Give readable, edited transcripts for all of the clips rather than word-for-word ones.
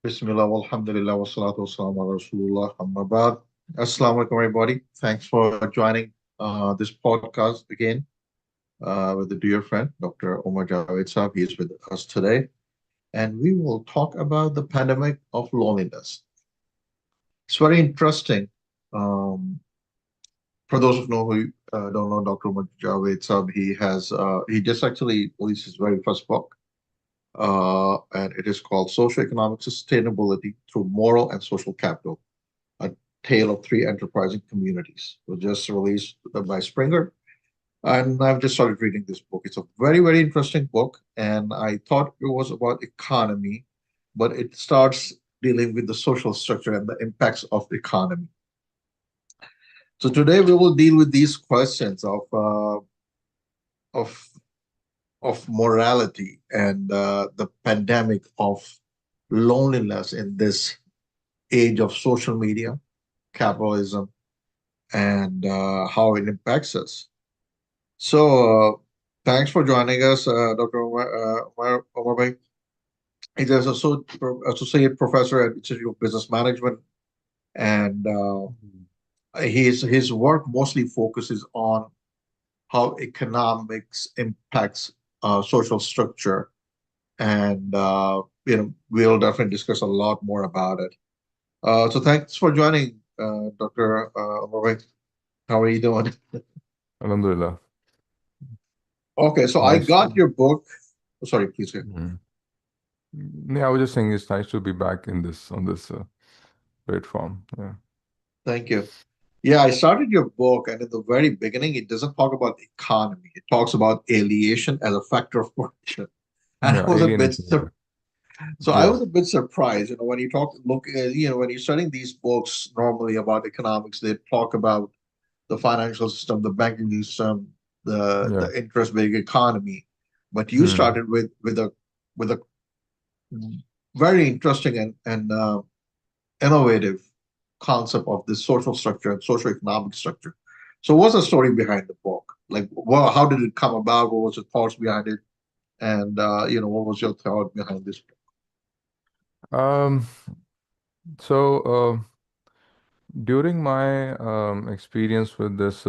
Bismillah, alhamdulillah, wassalatu wassalamu ala Rasulullah, amma ba'd. Assalamu alaikum, everybody. Thanks for joining this podcast again with the dear friend, Dr. Omar Javaid Saab. He is with us today. And we will talk about the pandemic of loneliness. It's very interesting. Um, for those of know who don't know Dr. Omar Javaid Saab, he just actually released his very first book, and it is called Socioeconomic Sustainability Through Moral and Social Capital, a tale of three enterprising communities. It was just released by Springer, and I've just started reading this book. It's a very, very interesting book, and I thought it was about economy, but it starts dealing with the social structure and the impacts of the economy. So today we will deal with these questions of of morality and the pandemic of loneliness in this age of social media, capitalism, and how it impacts us. So, thanks for joining us, Dr. Omar Bhai. He's an associate professor at Institute of Business Management, and Mhm. his work mostly focuses on how economics impacts social structure, and we'll definitely discuss a lot more about it. So, thanks for joining, Dr. Omar Bhai. How are you doing? Alhamdulillah. Okay, so I Nice got to. your book. Oh, sorry, please. Mhm. Yeah, I was just saying it's nice to be back in this on this platform. Yeah. Thank you. Yeah, I started your book, and in the very beginning, it doesn't talk about the economy. It talks about alienation as a factor of corruption. And I Yeah, was a bit alienation. sur- so I Yeah. was a bit surprised. When you talk, look, when you're studying these books normally about economics, they talk about the financial system, the banking system, Yeah. the interest-based economy. But you Hmm. started with a very interesting and innovative concept of this social structure and social economic structure. So, what's the story behind the book? Like, well, how did it come about? What was the thoughts behind it? And what was your thought behind this book? Um. So during my experience with this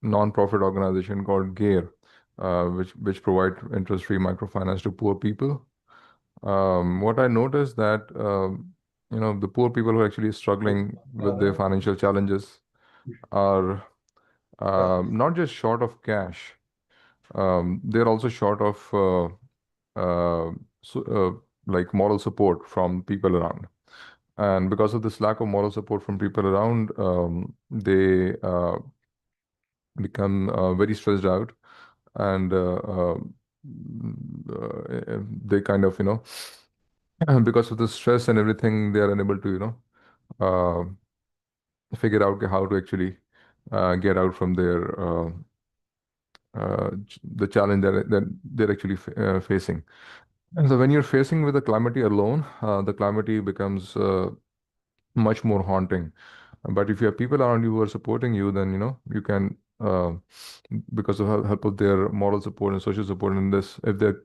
non-profit organization called GARE, which provide interest-free microfinance to poor people, what I noticed that the poor people who are actually struggling with their financial challenges are not just short of cash, they're also short of uh, so, like moral support from people around. And because of this lack of moral support from people around, they become very stressed out, and they kind of, because of the stress and everything, they are unable to, uh, figure out how to actually get out from their the challenge that they're actually facing. And so when you're facing with the calamity alone, the calamity becomes much more haunting. But if you have people around you who are supporting you, then you can, because of help of their moral support and social support in this, if they're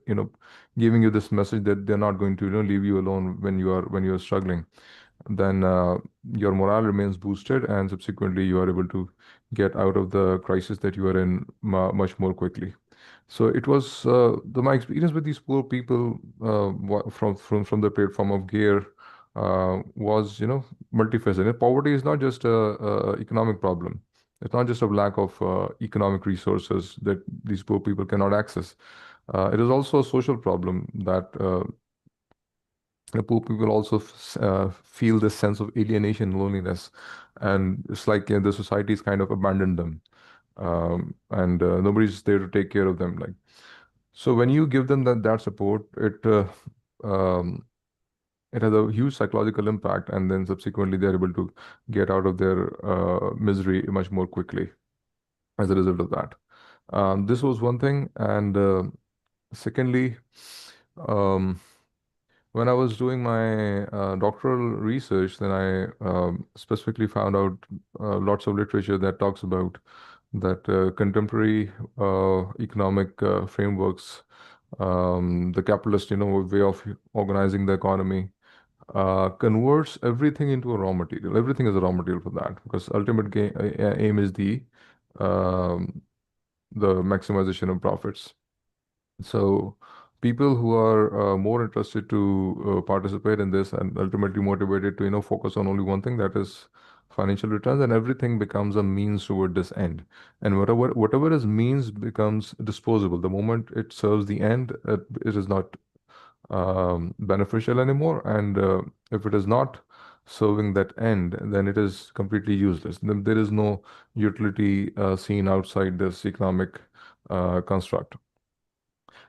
giving you this message that they're not going to leave you alone when you are struggling, then your morale remains boosted, and subsequently you are able to get out of the crisis that you are in much more quickly. So it was my experience with these poor people from the platform of Gear was multifaceted. Poverty is not just a economic problem. It's not just a lack of economic resources that these poor people cannot access. It is also a social problem that the poor people also feel this sense of alienation, loneliness, and it's like the society's kind of abandoned them, and nobody's there to take care of them. Like, so when you give them that support, um, it has a huge psychological impact, and then subsequently they're able to get out of their misery much more quickly as a result of that. This was one thing, and secondly, um, when I was doing my doctoral research, then I specifically found out lots of literature that talks about that contemporary economic frameworks The capitalist, way of organizing the economy converts everything into a raw material. Everything is a raw material for that, because ultimate aim is um, the maximization of profits. So people who are more interested to participate in this and ultimately motivated to focus on only one thing, that is financial returns, and everything becomes a means toward this end. And whatever is means becomes disposable the moment it serves the end. It is not beneficial anymore, and if it is not serving that end, then it is completely useless. Then there is no utility seen outside this economic construct.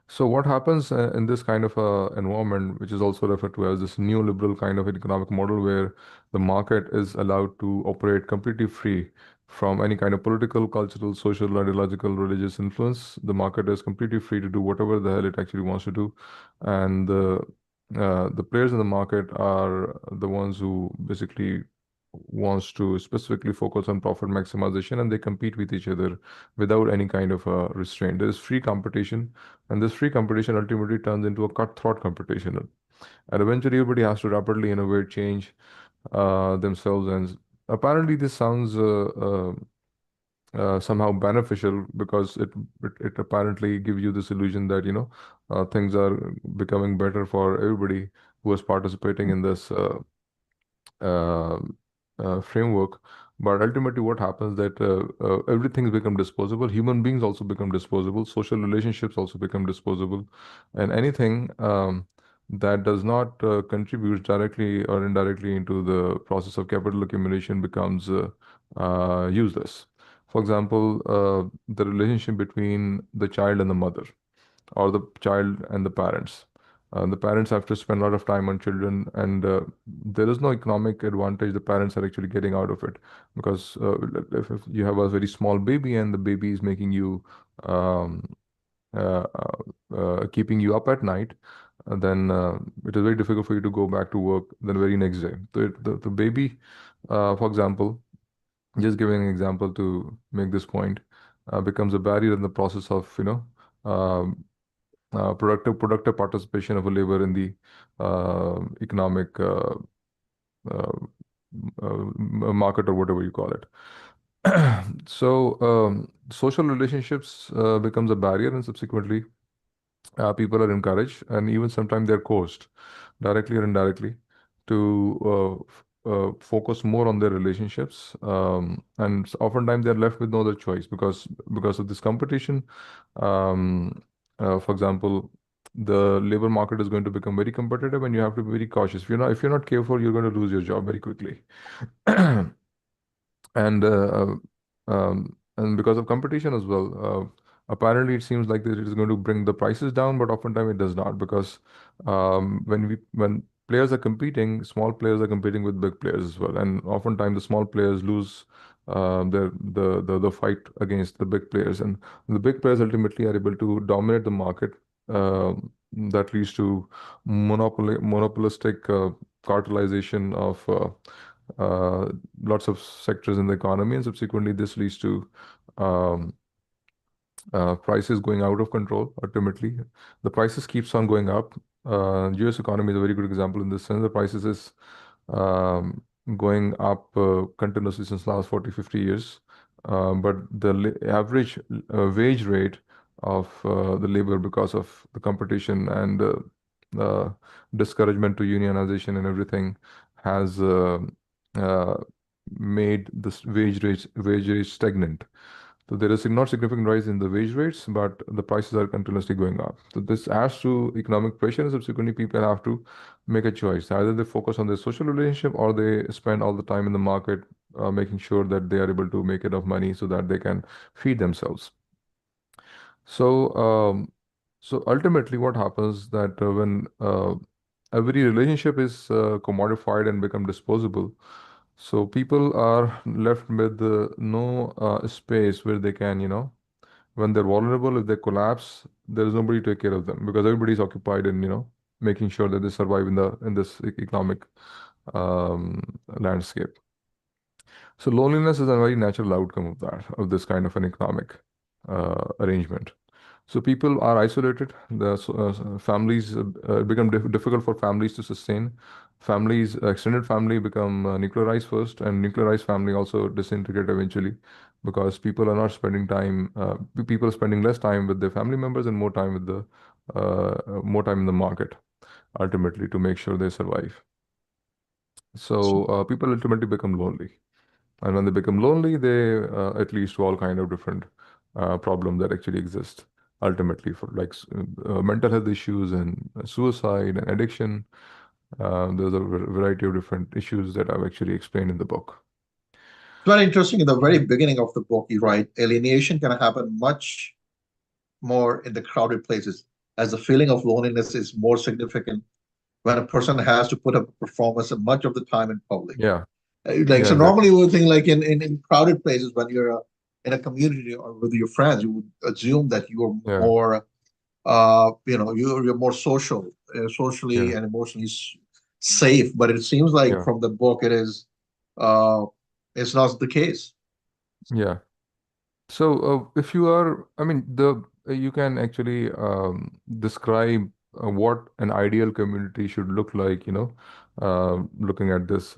So what happens in this kind of environment, which is also referred to as this neoliberal kind of economic model, where the market is allowed to operate completely free from any kind of political, cultural, social, ideological, religious influence. The market is completely free to do whatever the hell it actually wants to do, and the players in the market are the ones who basically wants to specifically focus on profit maximization, and they compete with each other without any kind of restraint. There is free competition, and this free competition ultimately turns into a cutthroat competition. And eventually, everybody has to rapidly innovate, change themselves. And apparently, this sounds somehow beneficial, because it apparently gives you this illusion that things are becoming better for everybody who is participating in this uh, framework. But ultimately, what happens that everything become disposable. Human beings also become disposable. Social relationships also become disposable, and anything that does not contribute directly or indirectly into the process of capital accumulation becomes useless. For example, the relationship between the child and the mother, or the child and the parents. The parents have to spend a lot of time on children, and there is no economic advantage the parents are actually getting out of it, because if you have a very small baby and the baby is making you um, keeping you up at night, then it is very difficult for you to go back to work the very next day. The baby, for example, just giving an example to make this point, becomes a barrier in the process of um, productive participation of a labor in the economic uh, market, or whatever you call it. So social relationships becomes a barrier, and subsequently people are encouraged, and even sometimes they're coached, directly or indirectly, to focus more on their relationships, and oftentimes they're left with no other choice, because of this competition. um, for example, the labor market is going to become very competitive, and you have to be very cautious. If you're not careful, you're going to lose your job very quickly. And because of competition as well, apparently it seems like that it is going to bring the prices down, but oftentimes it does not, because when players are competing, small players are competing with big players as well, and oftentimes the small players lose the fight against the big players, and the big players ultimately are able to dominate the market. That leads to monopolistic cartelization of lots of sectors in the economy, and subsequently this leads to um, prices going out of control. Ultimately, the prices keeps on going up. U.S. economy is a very good example in this sense. The prices is um, going up continuously since last 40, 50 years. But the average wage rate of the labor, because of the competition and discouragement to unionization and everything, has uh, made this wage rate stagnant. So there is not significant rise in the wage rates, but the prices are continuously going up. So this adds to economic pressure, and subsequently people have to make a choice. Either they focus on their social relationship, or they spend all the time in the market making sure that they are able to make enough money so that they can feed themselves. So, so ultimately, what happens that when every relationship is commodified and become disposable, so people are left with no space where they can, when they're vulnerable, if they collapse, there is nobody to take care of them, because everybody is occupied in, making sure that they survive in this economic um, landscape. So loneliness is a very natural outcome of that, of this kind of an economic arrangement. So people are isolated. Families become difficult for families to sustain. Families, extended family become nuclearized first, and nuclearized family also disintegrate eventually, because people are not spending time. People are spending less time with their family members and more time in the market, ultimately to make sure they survive. So people ultimately become lonely. And when they become lonely, they it leads to all kind of different problems that actually exist ultimately, for like mental health issues and suicide and addiction. There's a variety of different issues that I've actually explained in the book. It's very interesting. In the very beginning of the book, you write alienation can happen much more in the crowded places, as the feeling of loneliness is more significant when a person has to put up a performance and much of the time in public. Yeah, Like yeah, so, exactly. normally we would think like in crowded places when you're in a community or with your friends, you would assume that you are Yeah, more, you're more social, socially yeah, and emotionally safe. But it seems like yeah, from the book, uh, it's not the case. yeah. So, if you are, I mean, you can actually describe what an ideal community should look like, looking at this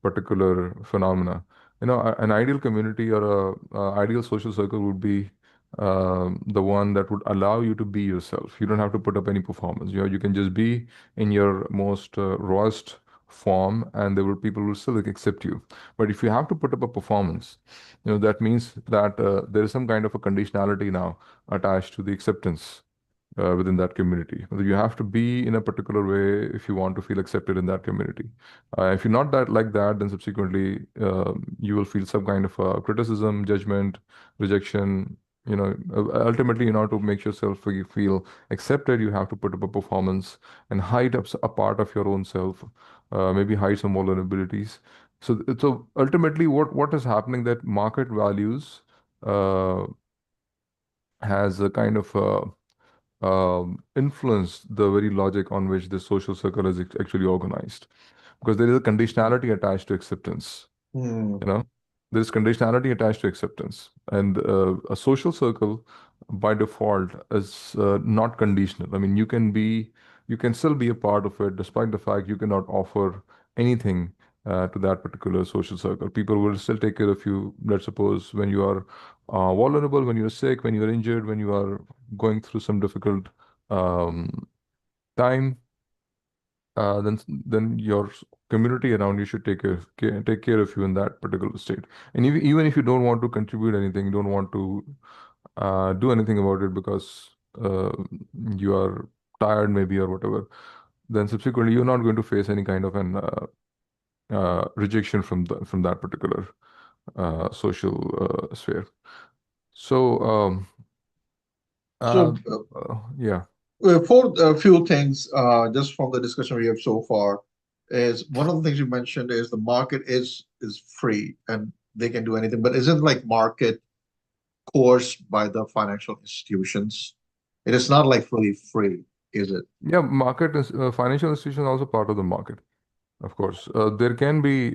particular phenomena. An ideal community or a ideal social circle would be the one that would allow you to be yourself. You don't have to put up any performance. You can just be in your most rawest form, and people will still accept you. But if you have to put up a performance, that means that there is some kind of a conditionality now attached to the acceptance within that community. You have to be in a particular way if you want to feel accepted in that community. If you're not that like that, then subsequently you will feel some kind of criticism, judgment, rejection. Ultimately, to make yourself feel accepted, you have to put up a performance and hide up a part of your own self, maybe hide some vulnerabilities. So ultimately, what is happening, that market values uh, has a kind of influenced the very logic on which the social circle is actually organized, because there is a conditionality attached to acceptance. Hmm. you know there's conditionality attached to acceptance, and a social circle by default is not conditional. I mean, you can still be a part of it despite the fact you cannot offer anything to that particular social circle. People will still take care of you, let's suppose, when you are vulnerable, when you're sick, when you're injured, when you are going through some difficult um, time. Then your community around you should take care of you in that particular state. And even if you don't want to contribute anything, you don't want to do anything about it because you are tired maybe or whatever, then subsequently you're not going to face any kind of an rejection from that particular social sphere. So uh, So, yeah. for a few things, just from the discussion we have so far, is one of the things you mentioned is the market is free and they can do anything, but isn't like market coerced by the financial institutions? It is not like fully free, is it? Yeah, market is financial institution also part of the market. Of course, there can be,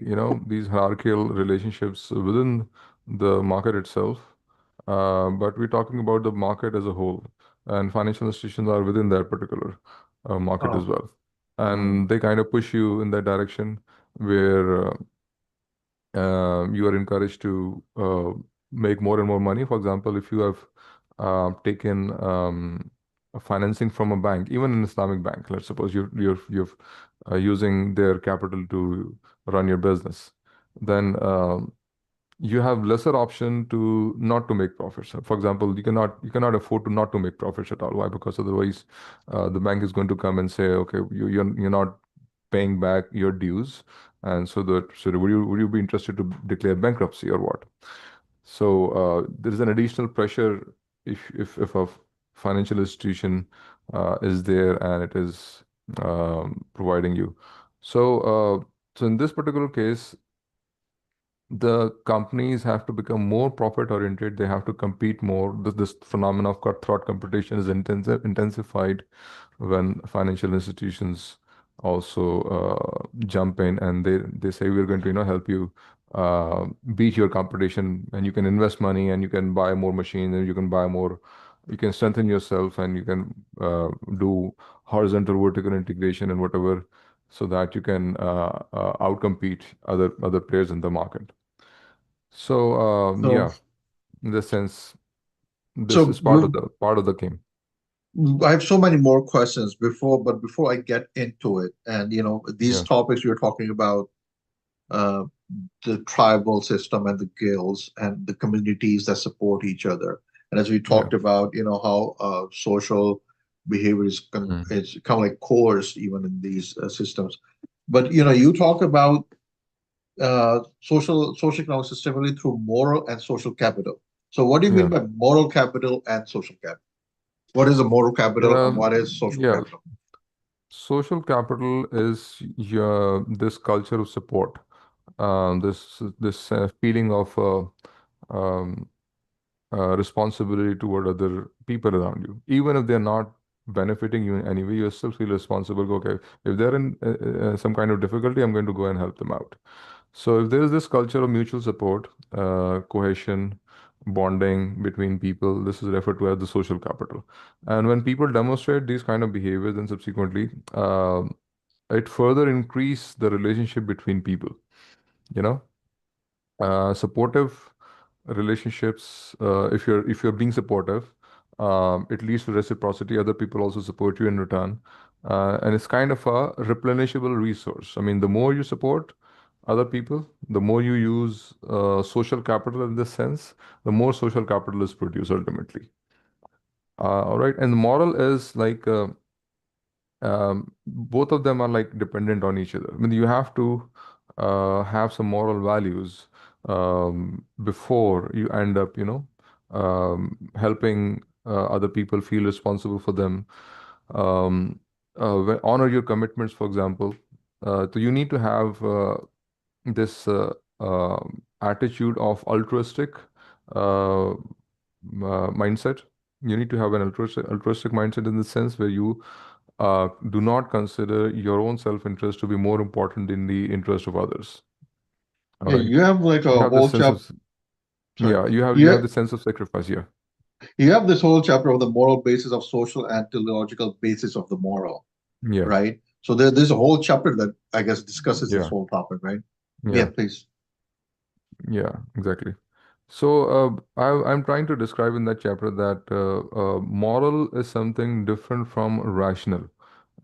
these hierarchical relationships within the market itself, but we're talking about the market as a whole, and financial institutions are within that particular market as Oh, well, mm, and they kind of push you in that direction where you are encouraged to make more and more money. For example, if you have taken financing from a bank, even an Islamic bank, let's suppose you're using their capital to run your business, then you have lesser option to not to make profits. For example, you cannot afford to not to make profits at all. Why? Because otherwise, the bank is going to come and say, okay, you're not paying back your dues, and so would you be interested to declare bankruptcy or what? So there is an additional pressure if a financial institution is there and it is providing you. So so in this particular case, the companies have to become more profit oriented. They have to compete more. This phenomenon of cutthroat competition is intensified when financial institutions also jump in, and they say, we're going to help you beat your competition, and you can invest money and you can buy more machines and you can buy more You can strengthen yourself, and you can do horizontal, vertical integration and whatever, so that you can outcompete other players in the market. So So, yeah, in this sense, this so is part of the game. I have so many more questions but before I get into it, and these Yeah. topics you're talking about, uh, the tribal system and the guilds and the communities that support each other. And as we Yeah. talked about, how social behavior Mm. is kind of like coerced even in these systems. But you talk about socioeconomic sustainability through moral and social capital. So what do you mean Yeah. by moral capital and social capital? What is a moral capital and what is social Yeah. capital? Social capital is your this culture of support, this feeling of um, responsibility toward other people around you, even if they're not benefiting you in any way. You still feel responsible. Okay, if they're in some kind of difficulty, I'm going to go and help them out. So if there is this culture of mutual support, cohesion, bonding between people, this is referred to as the social capital. And when people demonstrate these kind of behaviors, then subsequently, it further increase the relationship between people. You know, supportive relationships. If you're being supportive, it leads to reciprocity. Other people also support you in return, and it's kind of a replenishable resource. I mean, the more you support other people, the more you use social capital in this sense, the more social capital is produced ultimately. All right, and the moral is like both of them are like dependent on each other. I mean, you have to have some moral values before you end up, helping other people feel responsible for them. Honor your commitments, for example. So you need to have this attitude of altruistic mindset. You need to have an altruistic mindset in the sense where you do not consider your own self-interest to be more important than the interest of others. All Yeah, right. you have like You a have this whole sense chapter. of, Sorry, yeah, you have you the sense of sacrifice. Yeah. you have this whole chapter of the moral basis of social and teleological basis of the moral, Yeah. right? So there's a whole chapter that I guess discusses this Yeah. whole topic, right? Yeah, Yeah. please. Yeah. Exactly. So I'm trying to describe in that chapter that moral is something different from rational,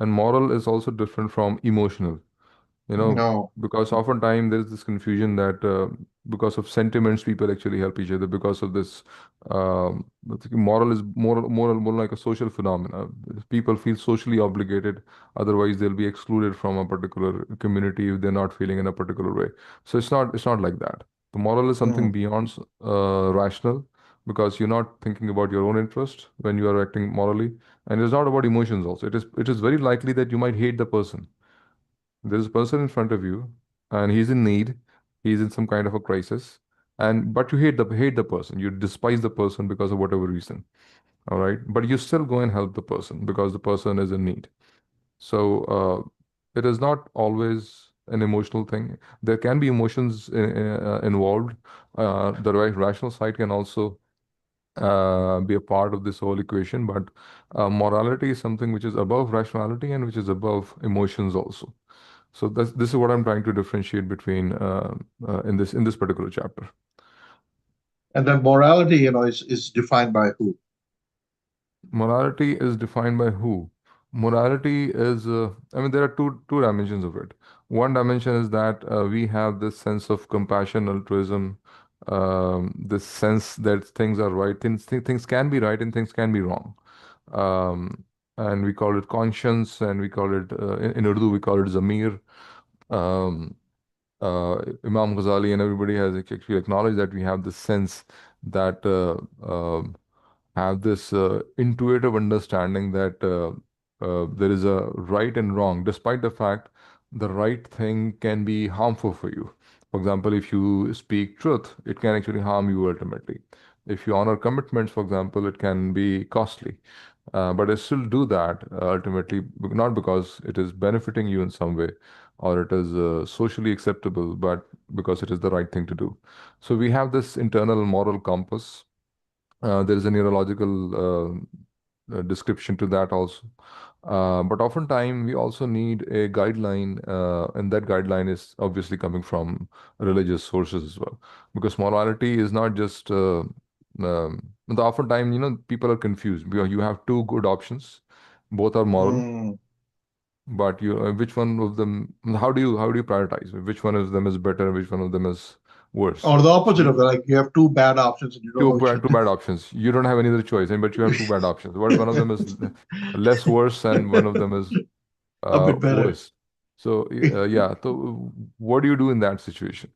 and moral is also different from emotional. you know No. because oftentimes there is this confusion that because of sentiments people actually help each other. Because of this, I think moral is more like a social phenomena. People feel socially obligated, otherwise they'll be excluded from a particular community if they're not feeling in a particular way. So it's not like that. The moral is something Mm. beyond rational, because you're not thinking about your own interest when you are acting morally, and it's not about emotions also. It is very likely that you might hate the person. There's a person in front of you, and he's in need. He's in some kind of a crisis, and but you hate the person. You despise the person because of whatever reason. All right, but you still go and help the person because the person is in need. So it is not always an emotional thing. There can be emotions involved. The rational side can also be a part of this whole equation, but morality is something which is above rationality and which is above emotions also. So this is what I'm trying to differentiate between in this particular chapter. And then morality, is defined by who? Morality is defined by who? Morality is, I mean, there are two dimensions of it. One dimension is that we have this sense of compassion, altruism, this sense that things are right, things can be right and things can be wrong. Um, and we call it conscience, and we call it, in Urdu, we call it zamir. Um, Imam Ghazali and everybody has actually acknowledged that we have this sense that have this intuitive understanding that there is a right and wrong, despite the fact the right thing can be harmful for you. For example, if you speak truth, it can actually harm you ultimately. If you honor commitments, for example, it can be costly. But I still do that ultimately, not because it is benefiting you in some way or it is socially acceptable, but because it is the right thing to do. So we have this internal moral compass There is a neurological description to that also. But oftentimes we also need a guideline, and that guideline is obviously coming from religious sources as well, because morality is not just. The oftentimes, people are confused. You have two good options, both are moral, Mm. but which one of them? How do you prioritize? Which one of them is better? Which one of them is worse? Or the So opposite of that, like you have two bad options and you don't know which one. two bad options. You don't have any other choice, but you have two bad options. One of them is less worse, and one of them is A bit better. worse. So yeah. So what do you do in that situation?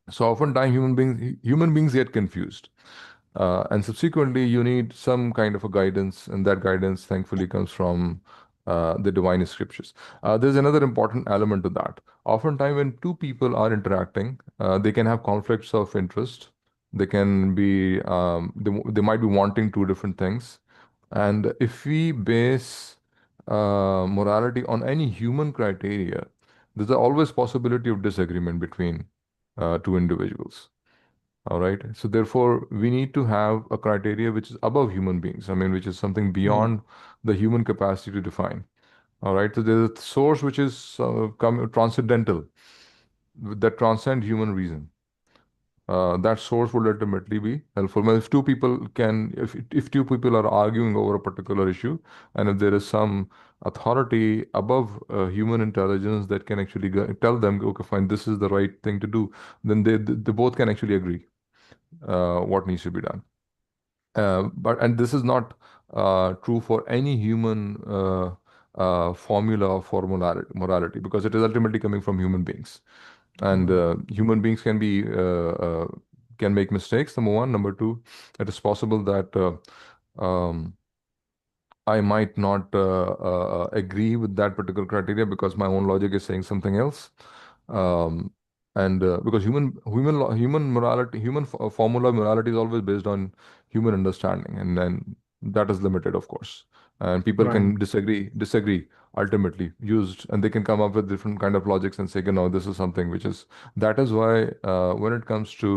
So oftentimes human beings get confused, and subsequently you need some kind of a guidance, and that guidance thankfully comes from the divine scriptures. There's another important element to that. Oftentimes when two people are interacting, they can have conflicts of interest. They can be they might be wanting two different things, and if we base morality on any human criteria, there's always possibility of disagreement between two individuals. All right. So therefore, we need to have a criteria which is above human beings. I mean, which is something Mm. beyond the human capacity to define. All right. So there's a source which is transcendental, that transcend human reason. That source would ultimately be helpful. Well, if two people are arguing over a particular issue, and if there is some authority above human intelligence that can actually tell them, okay, fine, this is the right thing to do, then they both can actually agree what needs to be done. But this is not true for any human formula for morality, because it is ultimately coming from human beings, and Mm. human beings can make mistakes. Number one, number two, it is possible that um, I might not agree with that particular criteria because my own logic is saying something else. Um, and because human morality, formula of morality is always based on human understanding, and then that is limited, of course. And people Right. can disagree ultimately used, and they can come up with different kind of logics and say, no, this is something which is. That is why when it comes to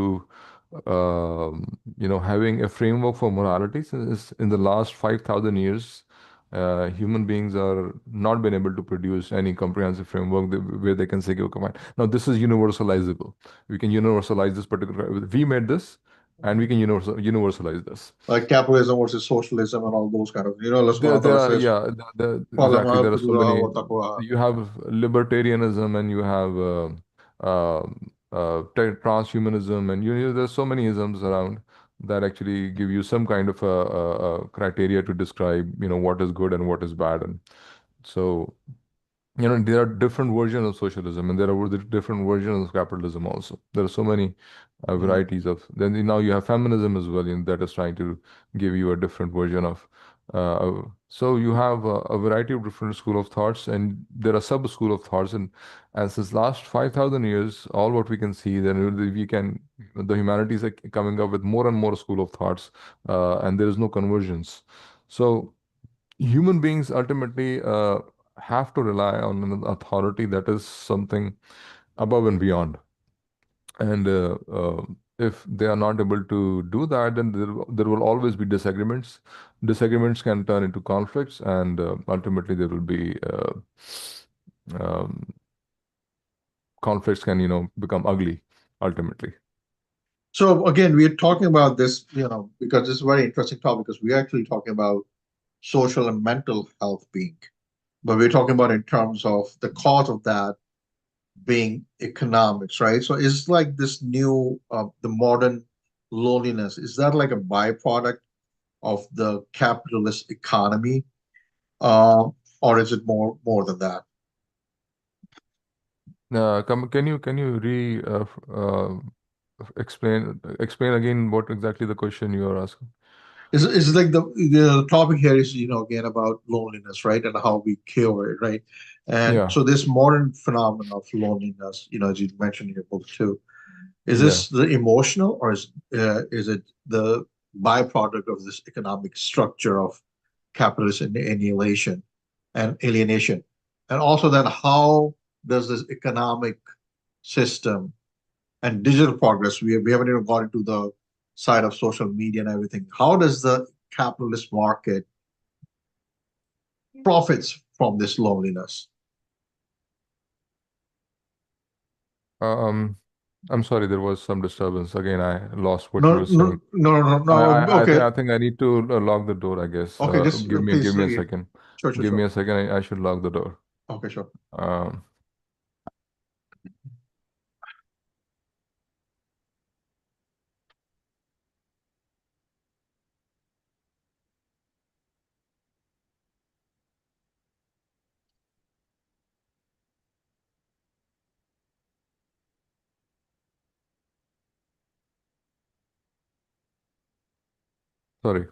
having a framework for morality, since in the last 5,000 years, human beings are not been able to produce any comprehensive framework where they can say, okay, fine. Now this is universalizable. We can universalize this particular. We made this, and we can universalize this. Like capitalism versus socialism and all those kind of, There Allah are, says, yeah, exactly. There are so many. "Fala You have libertarianism, and you have transhumanism, and there's so many isms around that actually give you some kind of a criteria to describe, what is good and what is bad, and so there are different versions of socialism, and there are different versions of capitalism also. There are so many Mm. varieties of. Then now you have feminism as well, that is trying to give you a different version of. So you have a variety of different school of thoughts, and there are sub school of thoughts, and since last 5,000 years, all what we can see, then the humanities are coming up with more and more school of thoughts, and there is no convergence. So human beings ultimately have to rely on an authority that is something above and beyond. And if they are not able to do that, then there will always be disagreements. Disagreements can turn into conflicts, and ultimately there will be um, conflicts can, become ugly ultimately. So again, we're talking about this, because it's a very interesting topic because we're actually talking about social and mental health being, but we're talking about in terms of the cause of that being economics, right? So it's like this new, the modern loneliness. Is that like a byproduct of the capitalist economy, uh, or is it more than that? Can you explain again what exactly the question you are asking? It's like the topic here is, again about loneliness, right? And how we cure it, right? And Yeah, so this modern phenomenon of loneliness, as you mentioned in your book too, is yeah. this the emotional, or is it the byproduct of this economic structure of capitalist annihilation and alienation? And also then how does this economic system and digital progress, we haven't even got into the side of social media and everything. How does the capitalist market profits from this loneliness? Um, I'm sorry, there was some disturbance. Again, I lost what you No, were no, saying. no, no, no. I think Okay, I think I need to lock the door, I guess. okay. Just Give please. me a second. Sure, sure, Give me sure. a second. I should lock the door. Okay, sure. Um, Sorry.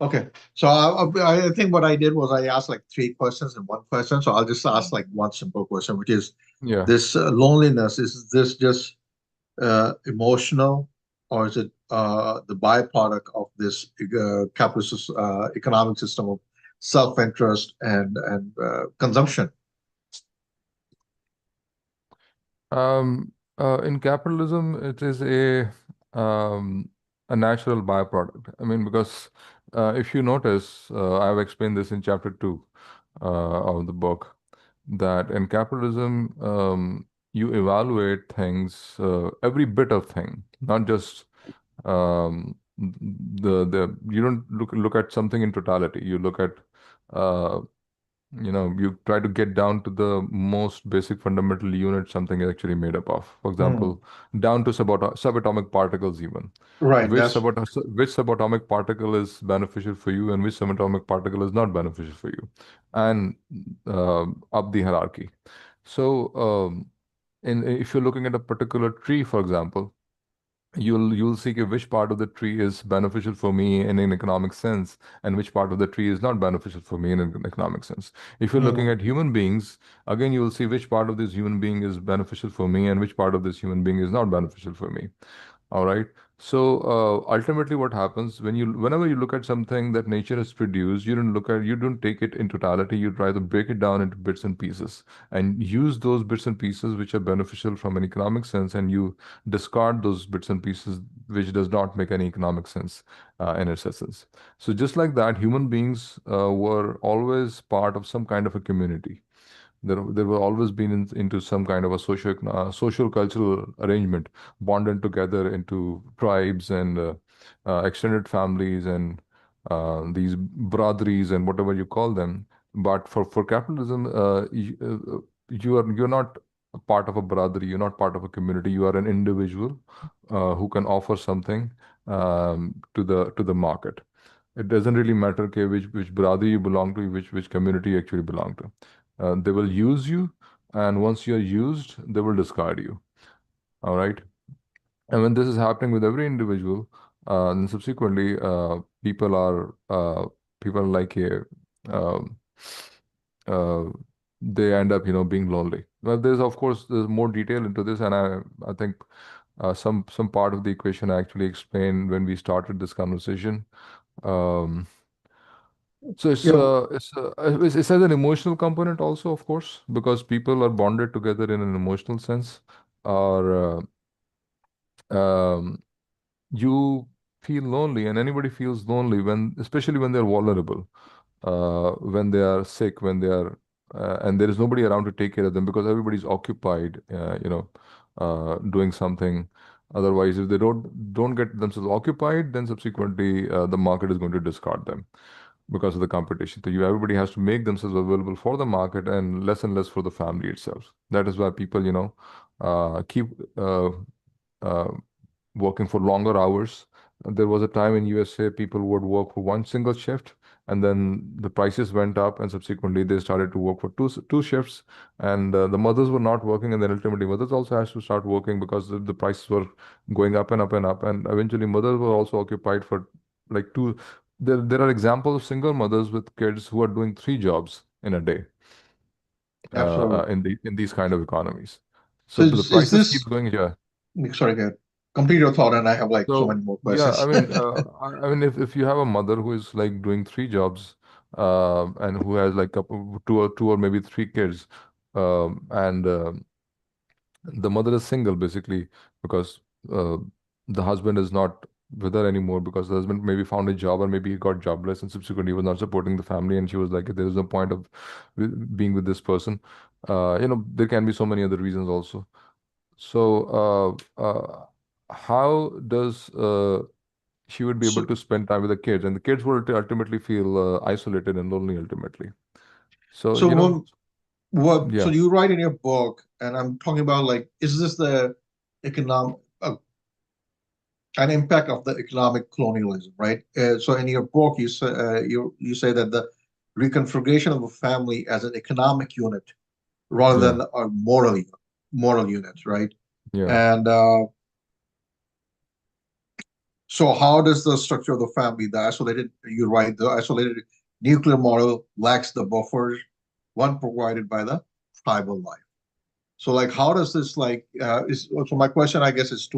Okay. So I think what I did was I asked like three questions in one question. So I'll just ask like one simple question, which is Yeah. this loneliness, is this just emotional, or is it the byproduct of this capitalist economic system of self-interest and consumption? In capitalism, it is um, a natural byproduct. I mean, because if you notice, I've explained this in chapter 2 of the book, that in capitalism, you evaluate things, every bit of thing, not just the you don't look at something in totality. You look at uh, you try to get down to the most basic fundamental unit something is actually made up of. For Hmm. example, down to subatomic particles even. Right. Which subatomic particle is beneficial for you and which subatomic particle is not beneficial for you, and up the hierarchy. So, if you're looking at a particular tree, for example, you'll see which part of the tree is beneficial for me in an economic sense and which part of the tree is not beneficial for me in an economic sense. If you're looking Hmm. at human beings, again you will see which part of this human being is beneficial for me and which part of this human being is not beneficial for me. All right. So ultimately, what happens whenever you look at something that nature has produced, you don't take it in totality. You try to break it down into bits and pieces and use those bits and pieces which are beneficial from an economic sense, and you discard those bits and pieces which does not make any economic sense in its essence. So just like that, human beings were always part of some kind of a community. There were always been into some kind of a social cultural arrangement, bonded together into tribes and extended families and these braderies and whatever you call them. But for capitalism, you're not a part of a bradery. You're not part of a community. You are an individual who can offer something to the market. It doesn't really matter, okay, which brother you belong to, which community you actually belong to. They will use you, and once you're used, they will discard you. All right. And when this is happening with every individual, then subsequently, people are like a um, uh, they end up, being lonely. Well, there's more detail into this, and I think some part of the equation I actually explained when we started this conversation. Um, So Yeah, it has an emotional component also, of course, because people are bonded together in an emotional sense, or you feel lonely, and anybody feels lonely especially when they're vulnerable, when they are sick, and there is nobody around to take care of them because everybody's occupied, doing something. Otherwise, if they don't get themselves occupied, then subsequently the market is going to discard them because of the competition. So everybody has to make themselves available for the market and less for the family itself. That is why people, keep uh, working for longer hours. There was a time in USA people would work for one single shift, and then the prices went up, and subsequently they started to work for two shifts. And the mothers were not working, and then ultimately mothers also has to start working because the prices were going up and up and up, and eventually mothers were also occupied for like two. There are examples of single mothers with kids who are doing three jobs in a day absolutely. in these kind of economies. So So the is prices keep this, going. Yeah. sorry, go ahead. Complete your thought, and I have like so So many more yeah, questions. I mean, if you have a mother who is like doing three jobs, and who has like two or maybe three kids, and the mother is single basically because uh, the husband is not with her anymore because the husband maybe found a job or maybe he got jobless and subsequently was not supporting the family, and she was like, there is no point of being with this person. There can be so many other reasons also. So how does she would be able So, to spend time with the kids, and the kids will ultimately feel isolated and lonely ultimately. So so so yeah, you write in your book, and I'm talking about like, is this the economic an impact of the economic colonialism, right? So in your book, you say that the reconfiguration of a family as an economic unit rather yeah, than a moral unit, right? yeah. And so how does the structure of the family, the isolated nuclear model lacks the buffers, one provided by the tribal life. So like, how does this like is so my question, I guess, is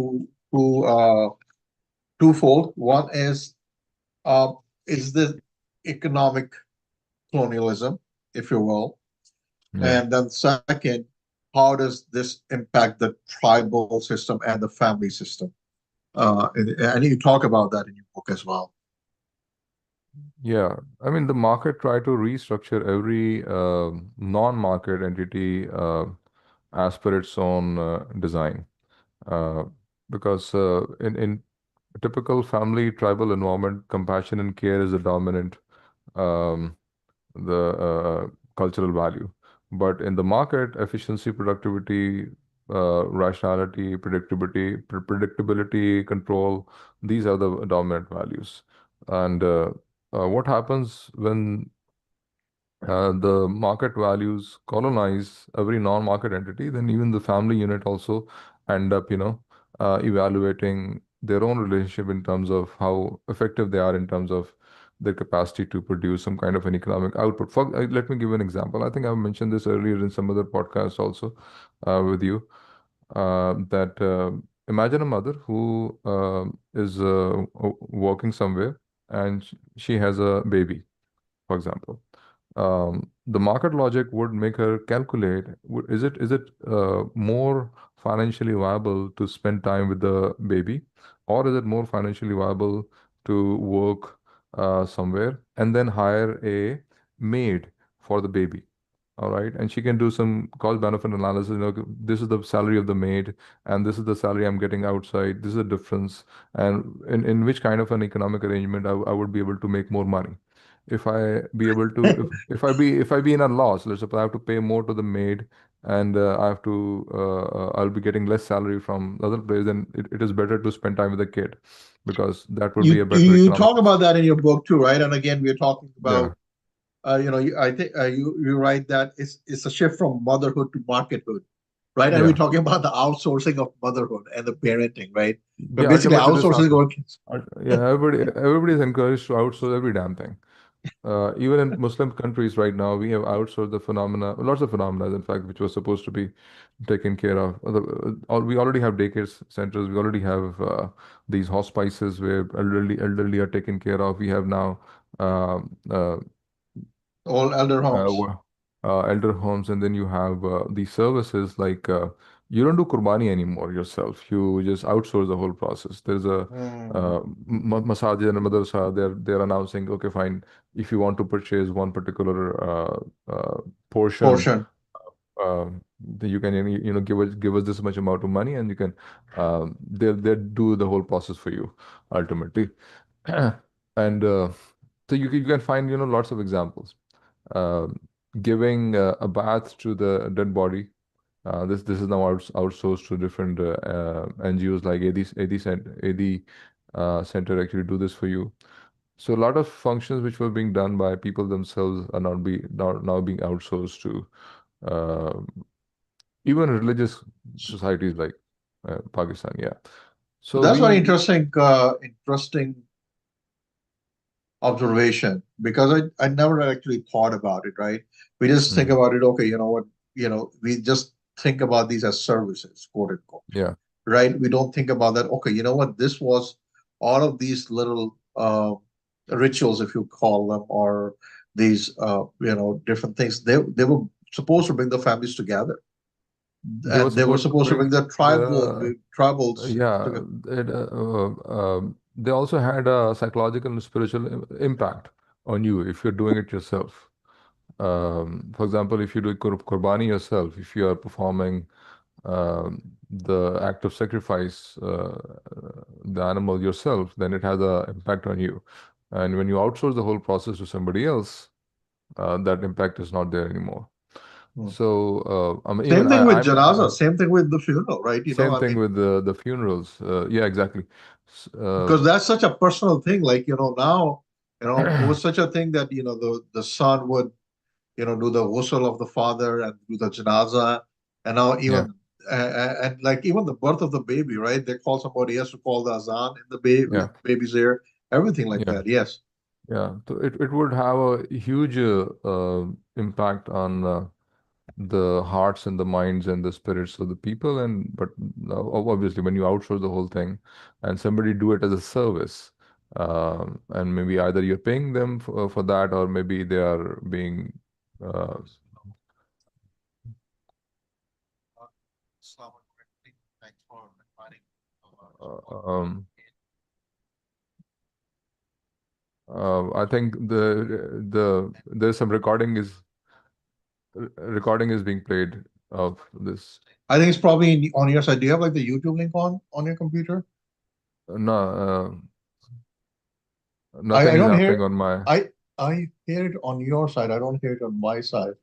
twofold. One uh, is the economic colonialism, if you will, Yeah. and then second, how does this impact the tribal system and the family system? And you talk about that in your book as well. Yeah, I mean, the market try to restructure every non-market entity as per its own design. Uh, because in a typical family tribal environment, compassion and care is the dominant um, the cultural value. But in the market, efficiency, productivity, rationality, predictability, control, these are the dominant values. And what happens when the market values colonize every non-market entity, then even the family unit also end up, evaluating their own relationship in terms of how effective they are in terms of their capacity to produce some kind of an economic output. Let me give an example. I think I've mentioned this earlier in some other podcasts also with you. That Imagine a mother who is working somewhere and she has a baby, for example. The market logic would make her calculate, is it more financially viable to spend time with the baby, or is it more financially viable to work somewhere and then hire a maid for the baby? All right, and she can do some cost benefit analysis. This is the salary of the maid, and this is the salary I'm getting outside. This is the difference, and in which kind of an economic arrangement I would be able to make more money if I be able to if I be in a loss. Let's suppose I have to pay more to the maid, and I'll be getting less salary from the other place. Then it is better to spend time with the kid because that would be You a better you economic. talk about that in your book too, right? And again, we're talking Yeah, about I think you write that it's a shift from motherhood to markethood, right? And we're yeah, talking about the outsourcing of motherhood and the parenting, right? But yeah. basically, Ultimately, this outsourcing happens. work. Yeah, everybody is encouraged to outsource every damn thing. Even in Muslim countries right now, we have outsourced the phenomena, lots of phenomena, in fact, which was supposed to be taken care of. We already have daycare centers. We already have these hospices where elderly are taken care of. We have now uh, uh, All elder uh, homes. wa- elder homes, and then you have these services like you don't do kurbani anymore yourself. You just outsource the whole process. There's a Mm. masajid and a madrasa. They're announcing, okay, fine. If you want to purchase one particular portion, Portion. then you can give us this much amount of money, and you can they'll do the whole process for you ultimately. And so you can find lots of examples. uh, Giving a bath to the dead body. This is now outsourced to different NGOs like AD Center actually do this for you. So a lot of functions which were being done by people themselves are now being outsourced to uh, even religious societies like Pakistan. Yeah. So So that's very we interesting observation, because I never actually thought about it, right? We just think Mm, about it, okay, you know what, we just think about these as services, quote unquote, yeah. right? We don't think about that, okay, you know what, this was all of these little rituals, if you call them, or these different things. They were supposed to bring the families together, They were and they were supposed to supposed to bring bring the the tribals yeah. together. They also had a psychological and spiritual impact on you if you're doing it yourself. For example, if you do Qurbani yourself, if you are performing the act of sacrifice, the animal yourself, then it has an impact on you. And when you outsource the whole process to somebody else, that impact is not there anymore. Hmm. So, I mean, even Same thing with I'm janaza, same thing with the funeral, right? same I thing mean, with the funerals. Yeah, exactly. because that's such a personal thing. Like, now, it Uh, was such a thing that, the son would, do the ghusl of the father and do the janaza. And now yeah, and like even the birth of the baby, right? They call somebody else to call the azan in the baby, yeah, baby's ear, everything like yeah. that. Yes. Yeah, so it would have a huge impact on the hearts and the minds and the spirits of the people. And but obviously, when you outsource the whole thing, and somebody do it as a service, and maybe either you're paying them for that, or maybe they are being uh, Thanks for inviting. um, I think there's some recording is being played of this. I think it's probably on your side. Do you have like the YouTube link on your computer? No, I, nothing I is don't happening hear on my. I hear it on your side. I don't hear it on my side.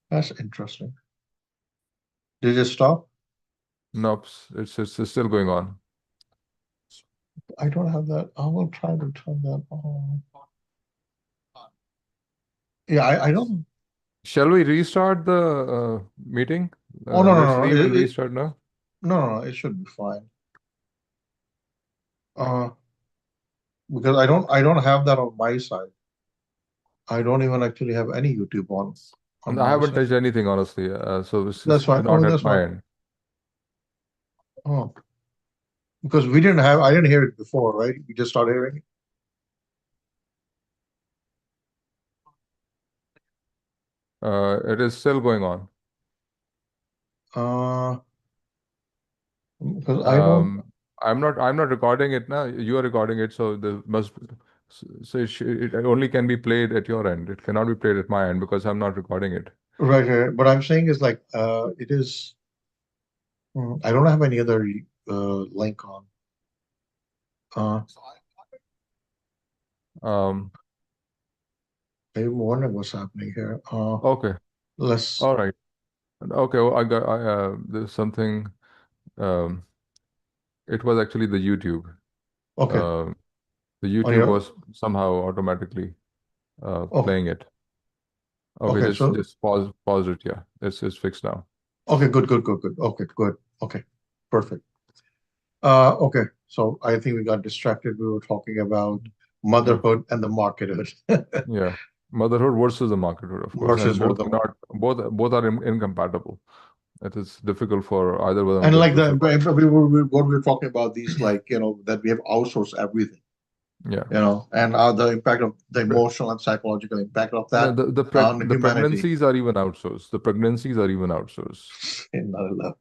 That's interesting. Did it stop? Nope, it's still going on. I don't have that. I will try to turn that on. Yeah, I don't. Shall we restart the meeting? Oh, no, no, Let's no, no. leave and restart now. No, no, no. It should be fine. Uh, because I don't have that on my side. I don't even actually have any YouTube on And I my haven't side. touched anything, honestly. So That's it's fine. not Oh, at that's my fine. end. Oh, because I didn't hear it before, right? We just started hearing it. It is still going on. Uh, because I don't. Um, I'm not recording it now. You are recording it, so the must. So it only can be played at your end. It cannot be played at my end because I'm not recording it. Right, right. What I'm saying is like, it is. I don't have any other link on. Uh, Um, I'm wondering what's happening here. okay, Let's. all right. Okay, well, there's something. Um, it was actually the YouTube. Okay. Uh, the On YouTube your. was somehow automatically Oh, playing it. Okay, okay. just So, just pause it. Yeah, it's fixed now. okay, good, good, good, good. Okay, good. Okay, perfect. Okay. So I think we got distracted. We were talking about Yeah, motherhood and the markethood yeah. Motherhood versus the markethood, of course, and versus both the market. cannot both are incompatible. It is difficult for either one of And them like to survive. what we were talking about, these like, that we have outsourced everything, Yeah. and the impact of the emotional and psychological impact of No, that on the humanity. pregnancies are even outsourced. The pregnancies are even outsourced. In another level.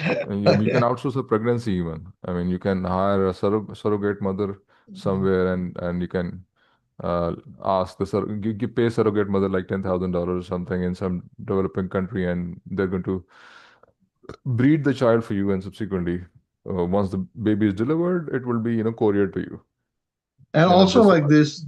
And you can outsource a pregnancy even. I mean, you can hire a surrogate mother somewhere, and you can ask you pay surrogate mother like $10,000 or something in some developing country, and they're going to breed the child for you, and subsequently, once the baby is delivered, it will be couriered to you And in a also bliss of like life. these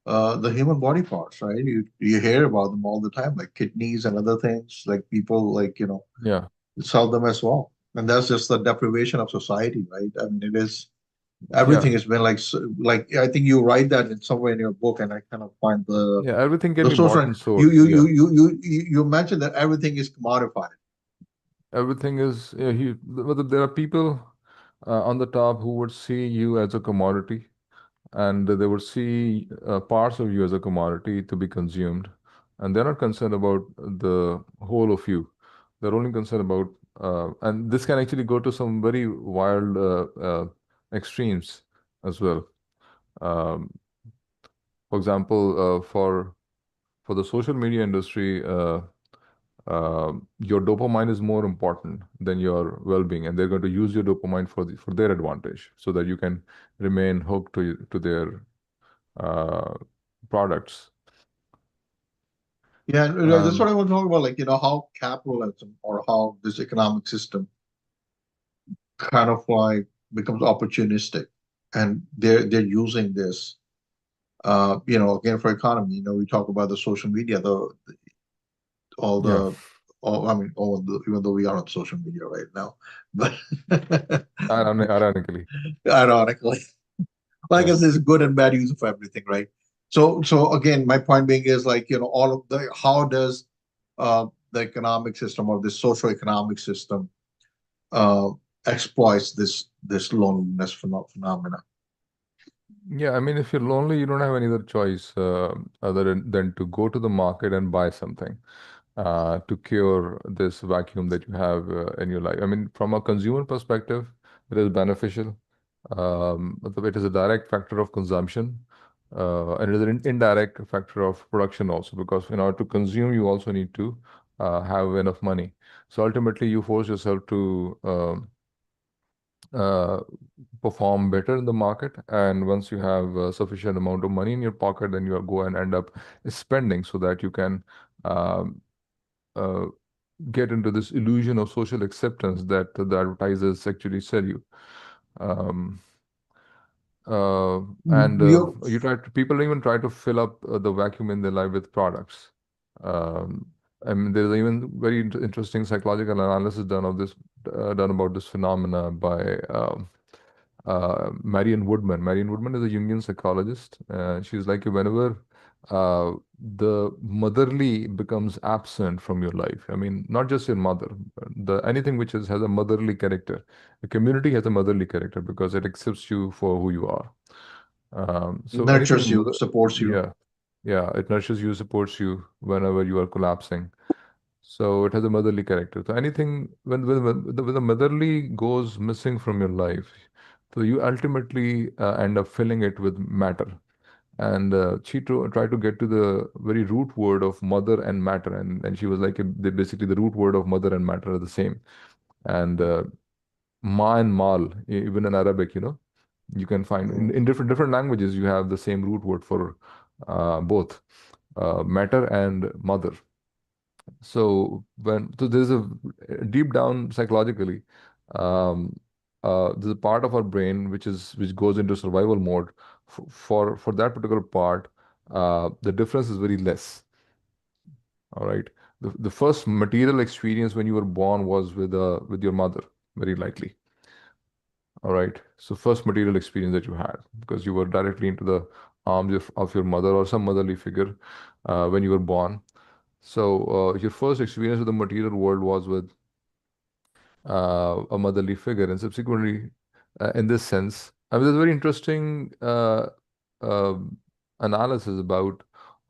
the human body parts, right? You hear about them all the time, like kidneys and other things. Like people like Yeah, sell them as well, and that's just the deprivation of society, right? I mean, it is yeah, everything has been like I think you write that in somewhere in your book, and I kind of find yeah. Everything can the be source. bought Right? and sold. Yeah, You mentioned that everything is commodified. everything is. Yeah, but there are people on the top who would see you as a commodity, and they would see parts of you as a commodity to be consumed, and they're not concerned about the whole of you. They're only concerned about, and this can actually go to some very wild extremes as well. Um, for example, for for the social media industry, your dopamine is more important than your well-being, and they're going to use your dopamine for their advantage, so that you can remain hooked to their uh, products. Yeah, and that's what Um, I want to talk about, like, how capitalism or how this economic system kind of like becomes opportunistic, and they're using this, again, for economy. We talk about the social media, all yeah, the, all, I mean, even though we are on social media right now, but ironically, ironically, well, I yeah. guess there's good and bad use of everything, right? So again, my point being is, like, all of the, how does the economic system or this socio-economic system uh, exploits this loneliness phenomena? Yeah, I mean, if you're lonely, you don't have any other choice other than to go to the market and buy something to cure this vacuum that you have in your life. I mean, from a consumer perspective, it is beneficial. It is a direct factor of consumption, and it is an indirect factor of production also, because in order to consume, you also need to have enough money. So ultimately, you force yourself to uh, perform better in the market, and once you have a sufficient amount of money in your pocket, then you go and end up spending so that you can um, uh, get into this illusion of social acceptance that the advertisers actually sell you. Um, and You you try to, people even try to fill up the vacuum in their life with products. Um, I mean, there's even very interesting psychological analysis done about this phenomena by Marion Woodman. Marion Woodman is a Jungian psychologist. She's like, whenever the motherly becomes absent from your life, I mean, not just your mother, the anything which has a motherly character. The community has a motherly character because it accepts you for who you are. So nurtures anything you, mother, supports you. yeah, yeah, it nurtures you, supports you whenever you are collapsing. So it has a motherly character. So anything when the motherly goes missing from your life, so you ultimately end up filling it with matter. And she tried to get to the very root word of mother and matter, and she was like, basically the root word of mother and matter are the same. And ma and mal, even in Arabic, you can find Mm. in different languages you have the same root word for both matter and mother. So there's a deep down psychologically, um, there's a part of our brain which goes into survival mode. For that particular part, the difference is very less. All right, the first material experience when you were born was with your mother, very likely. All right, so first material experience that you had, because you were directly into the arms of your mother or some motherly figure when you were born. So your first experience with the material world was with a motherly figure, and subsequently, in this sense, I mean, there's a very interesting um analysis about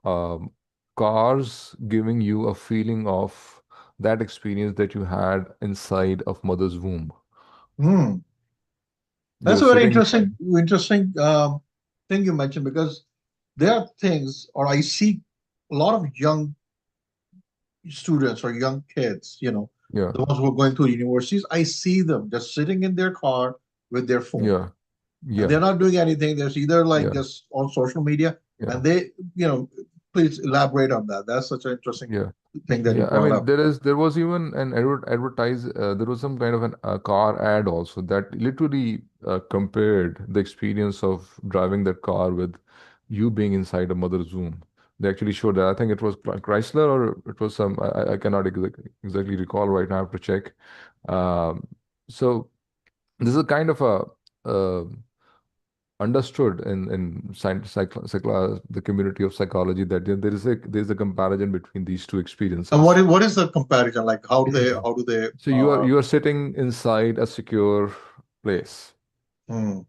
um, cars giving you a feeling of that experience that you had inside of mother's womb. Hmm. You That's were a very sitting interesting thing you mentioned, because there are things, or I see a lot of young students or young kids, yeah, the ones who are going through universities. I see them just sitting in their car with their phone, yeah, and yeah, they're not doing anything. They're either like yeah, just on social media, yeah, and please elaborate on that. That's such an interesting yeah. thing that you Yeah, I brought mean, up. there was even an there was some kind of a car ad also that literally compared the experience of driving that car with you being inside a mother's womb. They actually showed that. I think it was Chrysler, or it was some, I cannot exactly recall right now. I have to check. Um, so this is a kind of a uh, understood in the community of psychology that there is a comparison between these two And experiences. what is the comparison? Like, how do they So you are sitting inside a secure place. hmm,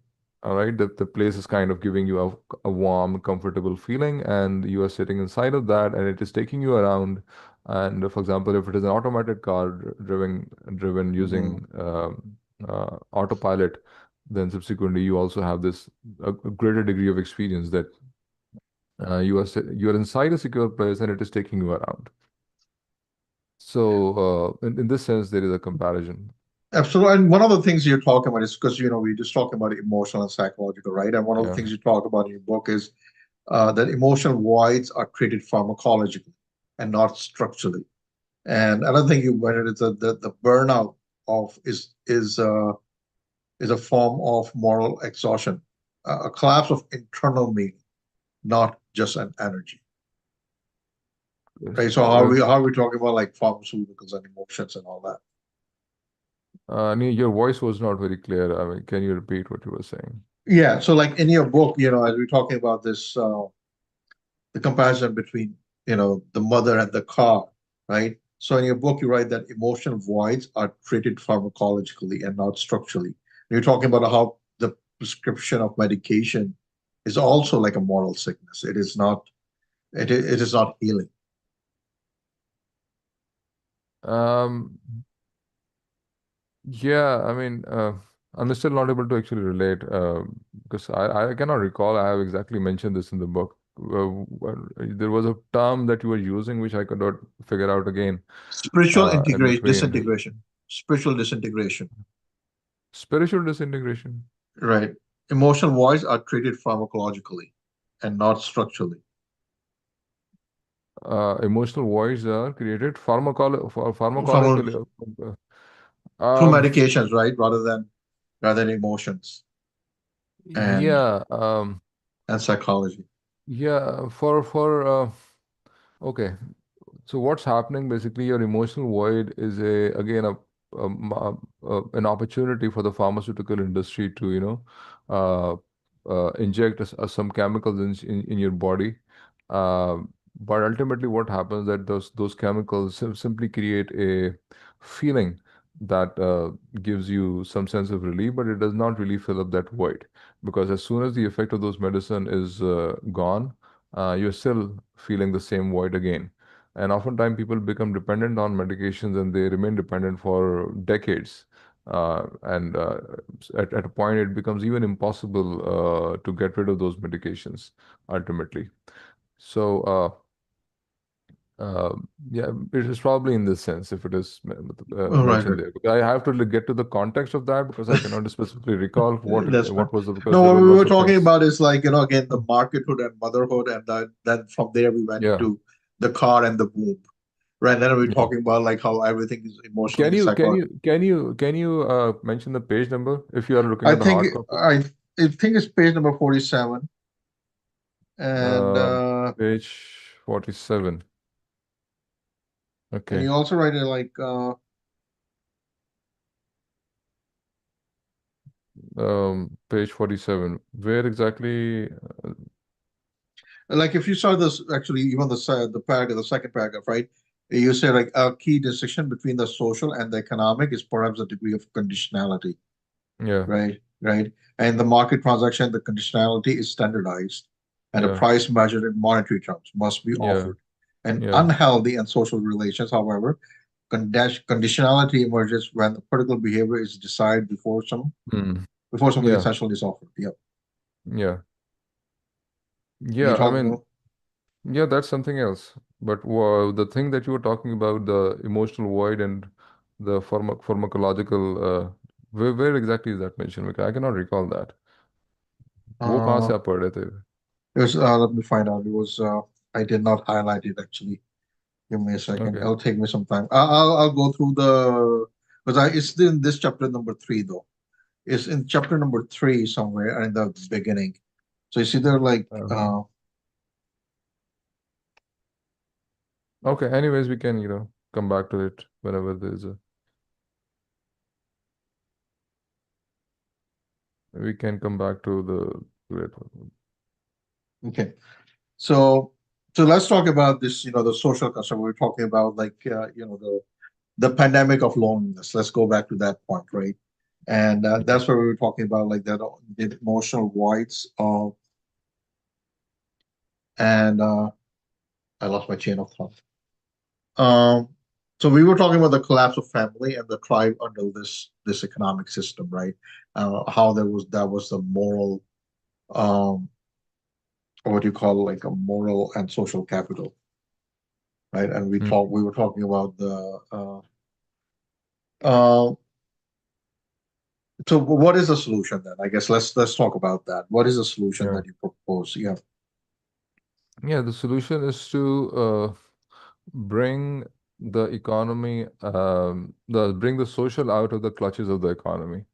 All right. The place is kind of giving you a warm, comfortable feeling, and you are sitting inside of that, and it is taking you around. And for example, if it is an automated car driven hmm. using autopilot, then subsequently you also have this a greater degree of experience that. You are inside a secure place and it is taking you around. So in this sense, there is a comparison. Absolutely. And one of the things you're talking about is because, we just talking about emotional and psychological, right? And one of the Yeah. things you talk about in your book is that emotional voids are treated pharmacologically and not structurally. And another thing you went into is the burnout of is a form of moral exhaustion, a collapse of internal meaning, not just an energy. Yes. Right. So how are we talking about like pharmaceuticals and emotions and all that? I mean, your voice was not very clear. I mean, can you repeat what you were saying? Yeah. So like in your book, as we're talking about this, the comparison between the mother and the car, right? So in your book, you write that emotional voids are treated pharmacologically and not structurally. And you're talking about how the prescription of medication is also like a moral sickness. It is not. It is not healing. Um, yeah, I mean, I'm still not able to actually relate because I cannot recall I have exactly mentioned this in the book. There was a term that you were using which I could not figure out again Spiritual in integration, between. disintegration, spiritual disintegration, Spiritual disintegration. right? Emotional voids are treated pharmacologically and not structurally Emotional voids are created from pharmacologically. through Um, medications, right? Rather than emotions and yeah, and psychology. yeah. Okay. So what's happening basically, your emotional void is an opportunity for the pharmaceutical industry to, uh, inject some chemicals in your body. Uh, but ultimately what happens that those chemicals simply create a feeling that gives you some sense of relief, but it does not really fill up that void. Because as soon as the effect of those medicine is gone, you're still feeling the same void again. And oftentimes people become dependent on medications and they remain dependent for decades. And at a point, it becomes even impossible to get rid of those medications ultimately. So, yeah, it is probably in this sense if it is Right, mentioned right. there. But I have to get to the context of that because I cannot specifically recall That's fine. what was the, because No, there what were we were lots of talking things. about is like, again, the markethood and motherhood, and then from there we went Yeah, into the car and the womb. Right. Then we're yeah. talking about like how everything is emotionally Can and you can psychological. you can you can you mention the page number if you are looking I at the think hard copy? I think it's page number 47. And Um, Page 47. and Okay. you also write it Page 47. Where exactly? like if you saw this actually even the paragraph, the second paragraph, right? You say like a key distinction between the social and the economic is perhaps a degree of conditionality, Yeah, right? Right. And the market transaction, the conditionality is standardized, and the yeah, price measured in monetary terms must be yeah, offered. And yeah. unhealthy and social relations, however, conditionality emerges when the particular behavior is decided Hmm. before something Yeah, essential is offered. Yeah. yeah, You yeah. I talk mean, about yeah, that's something else. But the thing that you were talking about, the emotional void and the pharmacological, where exactly is that mentioned? Because I cannot recall that. वो कहाँ uh से आप पढ़ रहे थे? it was let me find out. It was I did not highlight it actually. Give me a second. Okay. It'll take me some time. I'll go through the because I it's in this chapter number 3 though. It's in chapter number 3 somewhere in the beginning. So you see there like Uh, okay. Anyways, we can, come back to it whenever there's a, we can come back to to it. okay. So let's talk about this, the social concern. We're talking about like the pandemic of loneliness. Let's go back to that point, right? And Yeah. that's where we were talking about like that the emotional voids of and I lost my chain of thought. Um, so we were talking about the collapse of family and the tribe under this economic system, right? How that was the moral um, what you call like a moral and social capital, right? And Mm. we were talking about the uh, so what is the solution then? I guess let's talk about that. What is the solution Yeah. that you propose? Yeah, Yeah, the solution is to bring the economy, bring the social out of the clutches of the economy.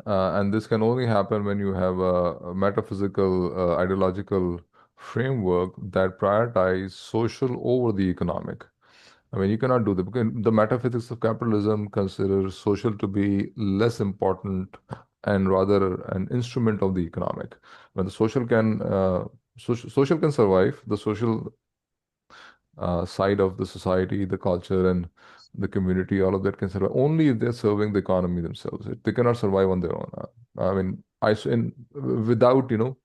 And this can only happen when you have a metaphysical, ideological framework that prioritize social over the economic. I mean, you cannot do that because the metaphysics of capitalism considers social to be less important and rather an instrument of the economic. When the social can survive, the social side of the society, the culture, and the community, all of that can survive only if they're serving the economy themselves. They cannot survive on their own. I mean, without, being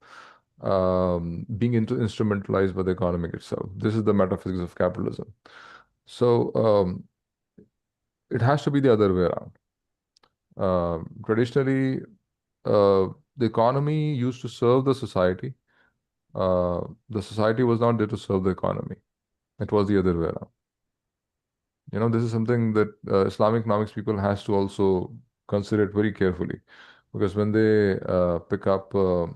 instrumentalized by the economic itself. This is the metaphysics of capitalism. So it has to be the other way around. Traditionally, the economy used to serve the society. The society was not there to serve the economy. It was the other way around. This is something that Islamic economics people has to also consider it very carefully, because when they pick up uh,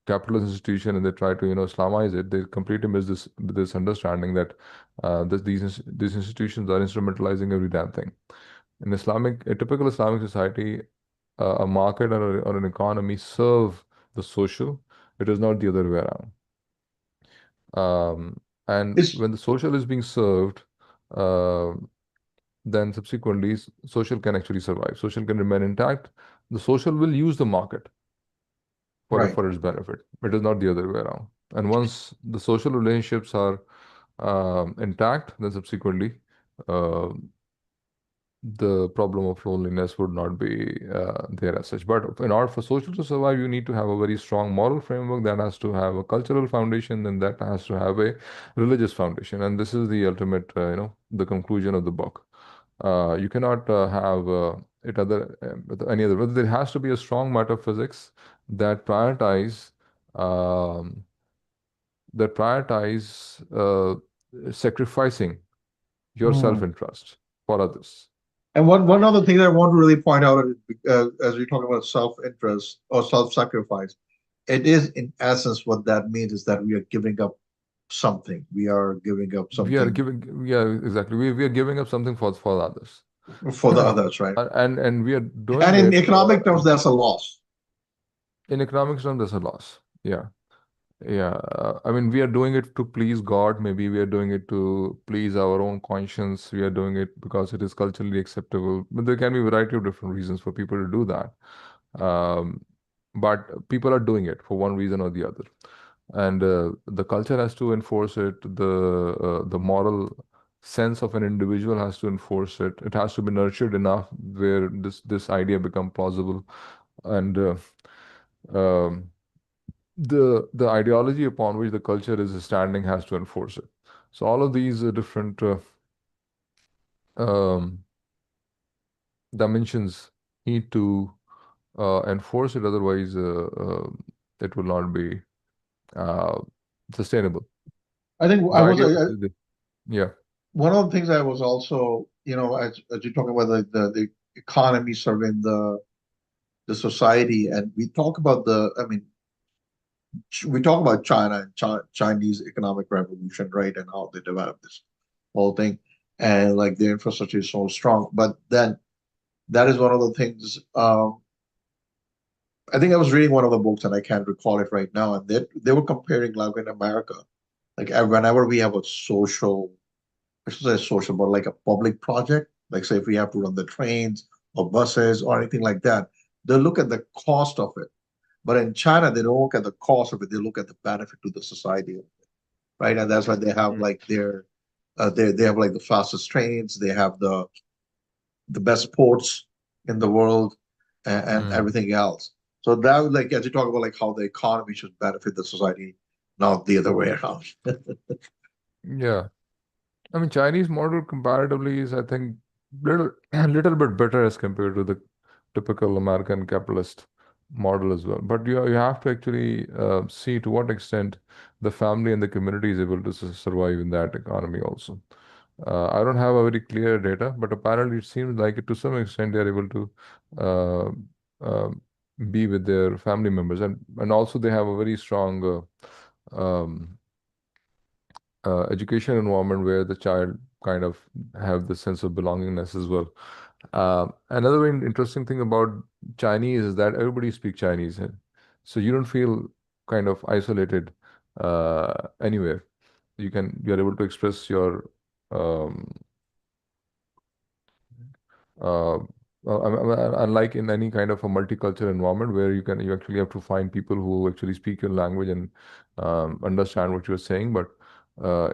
capitalist institution and they try to Islamize it, they completely miss this understanding that these institutions are instrumentalizing every damn thing. In a typical Islamic society, a market or an economy serve the social. It is not the other way around. And it's when the social is being served, uh, then subsequently social can actually survive. Social can remain intact. The social will use the market right. for its benefit. It is not the other way around. And once the social relationships are intact, then subsequently uh, the problem of loneliness would not be there as such. But in order for social to survive, you need to have a very strong moral framework that has to have a cultural foundation, and that has to have a religious foundation. And this is the ultimate, the conclusion of the book. You cannot have it other with any other. But there has to be a strong metaphysics that um, prioritize sacrificing your Hmm. self-interest for others. And one other thing that I want to really point out, as we talk about self-interest or self-sacrifice, it is in essence what that means is that we are giving up something. We are giving up We are something giving, yeah, exactly. We are giving up something for others, for the others, right? and we are doing And in it economic terms, that's a loss. in economic terms. There's a loss. Yeah, yeah. I mean, we are doing it to please God. Maybe we are doing it to please our own conscience. We are doing it because it is culturally acceptable. But there can be a variety of different reasons for people to do that. Um, but people are doing it for one reason or the other, and the culture has to enforce it. The moral sense of an individual has to enforce it. It has to be nurtured enough where this idea become plausible, and um, the ideology upon which the culture is standing has to enforce it. So all of these different um, dimensions need to enforce it. Otherwise, it will not be uh, sustainable. I think The idea, yeah. one of the things I was also, as you talk about the economy serving the society, and we talk about I mean, we talk about China and Chinese economic revolution, right, and how they developed this whole thing, and like their infrastructure is so strong. But then that is one of the things. I think I was reading one of the books, and I can't recall it right now, and they were comparing like in America, like whenever we have a social, I should say social, but like a public project, like say if we have to run the trains or buses or anything like that, they look at the cost of it. But in China, they don't look at the cost of it; they look at the benefit to the society, right? And that's why they have Mm. like they have like the fastest trains, they have the best ports in the world, and Mm. everything else. So that like as you talk about like how the economy should benefit the society, not the other way around. Yeah. I mean, Chinese model comparatively is, I think, little little bit better as compared to the typical American capitalist model as well. But you have to actually see to what extent the family and the community is able to survive in that economy also. I don't have a very clear data, but apparently it seems like to some extent they are able to uh, uh, be with their family members, and also they have a very strong education environment where the child kind of have the sense of belongingness as well. Another very interesting thing about Chinese is that everybody speaks Chinese, so you don't feel kind of isolated anywhere. You're able to express your um, uh, unlike in any kind of a multicultural environment where you actually have to find people who actually speak your language and understand what you're saying. But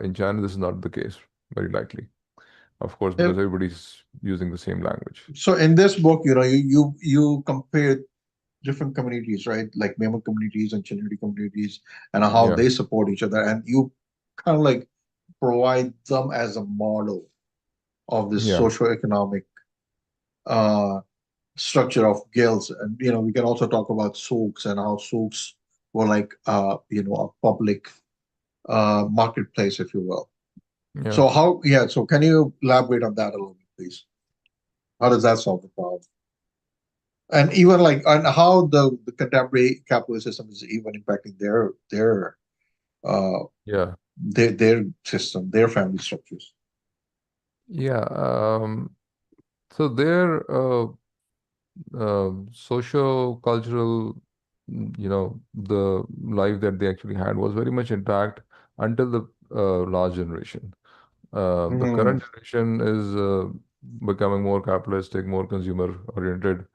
in China, this is not the case, very likely. Of course, Yeah. because everybody's using the same language. So in this book, you compare different communities, right? Like Memo communities and Chinese communities, and how Yeah, they support each other, and you kind of like provide them as a model of this yeah, socioeconomic uh, structure of guilds. And we can also talk about souks and how souks were like a public marketplace, if you will. yeah. So so can you elaborate on that a little bit, please? How does that solve the problem? And even like on how the contemporary capitalist system is even impacting uh Yeah, their system, their family structures. yeah. So their socio-cultural, the life that they actually had was very much intact until the last generation. The Mm, current generation is becoming more capitalistic, more consumer oriented,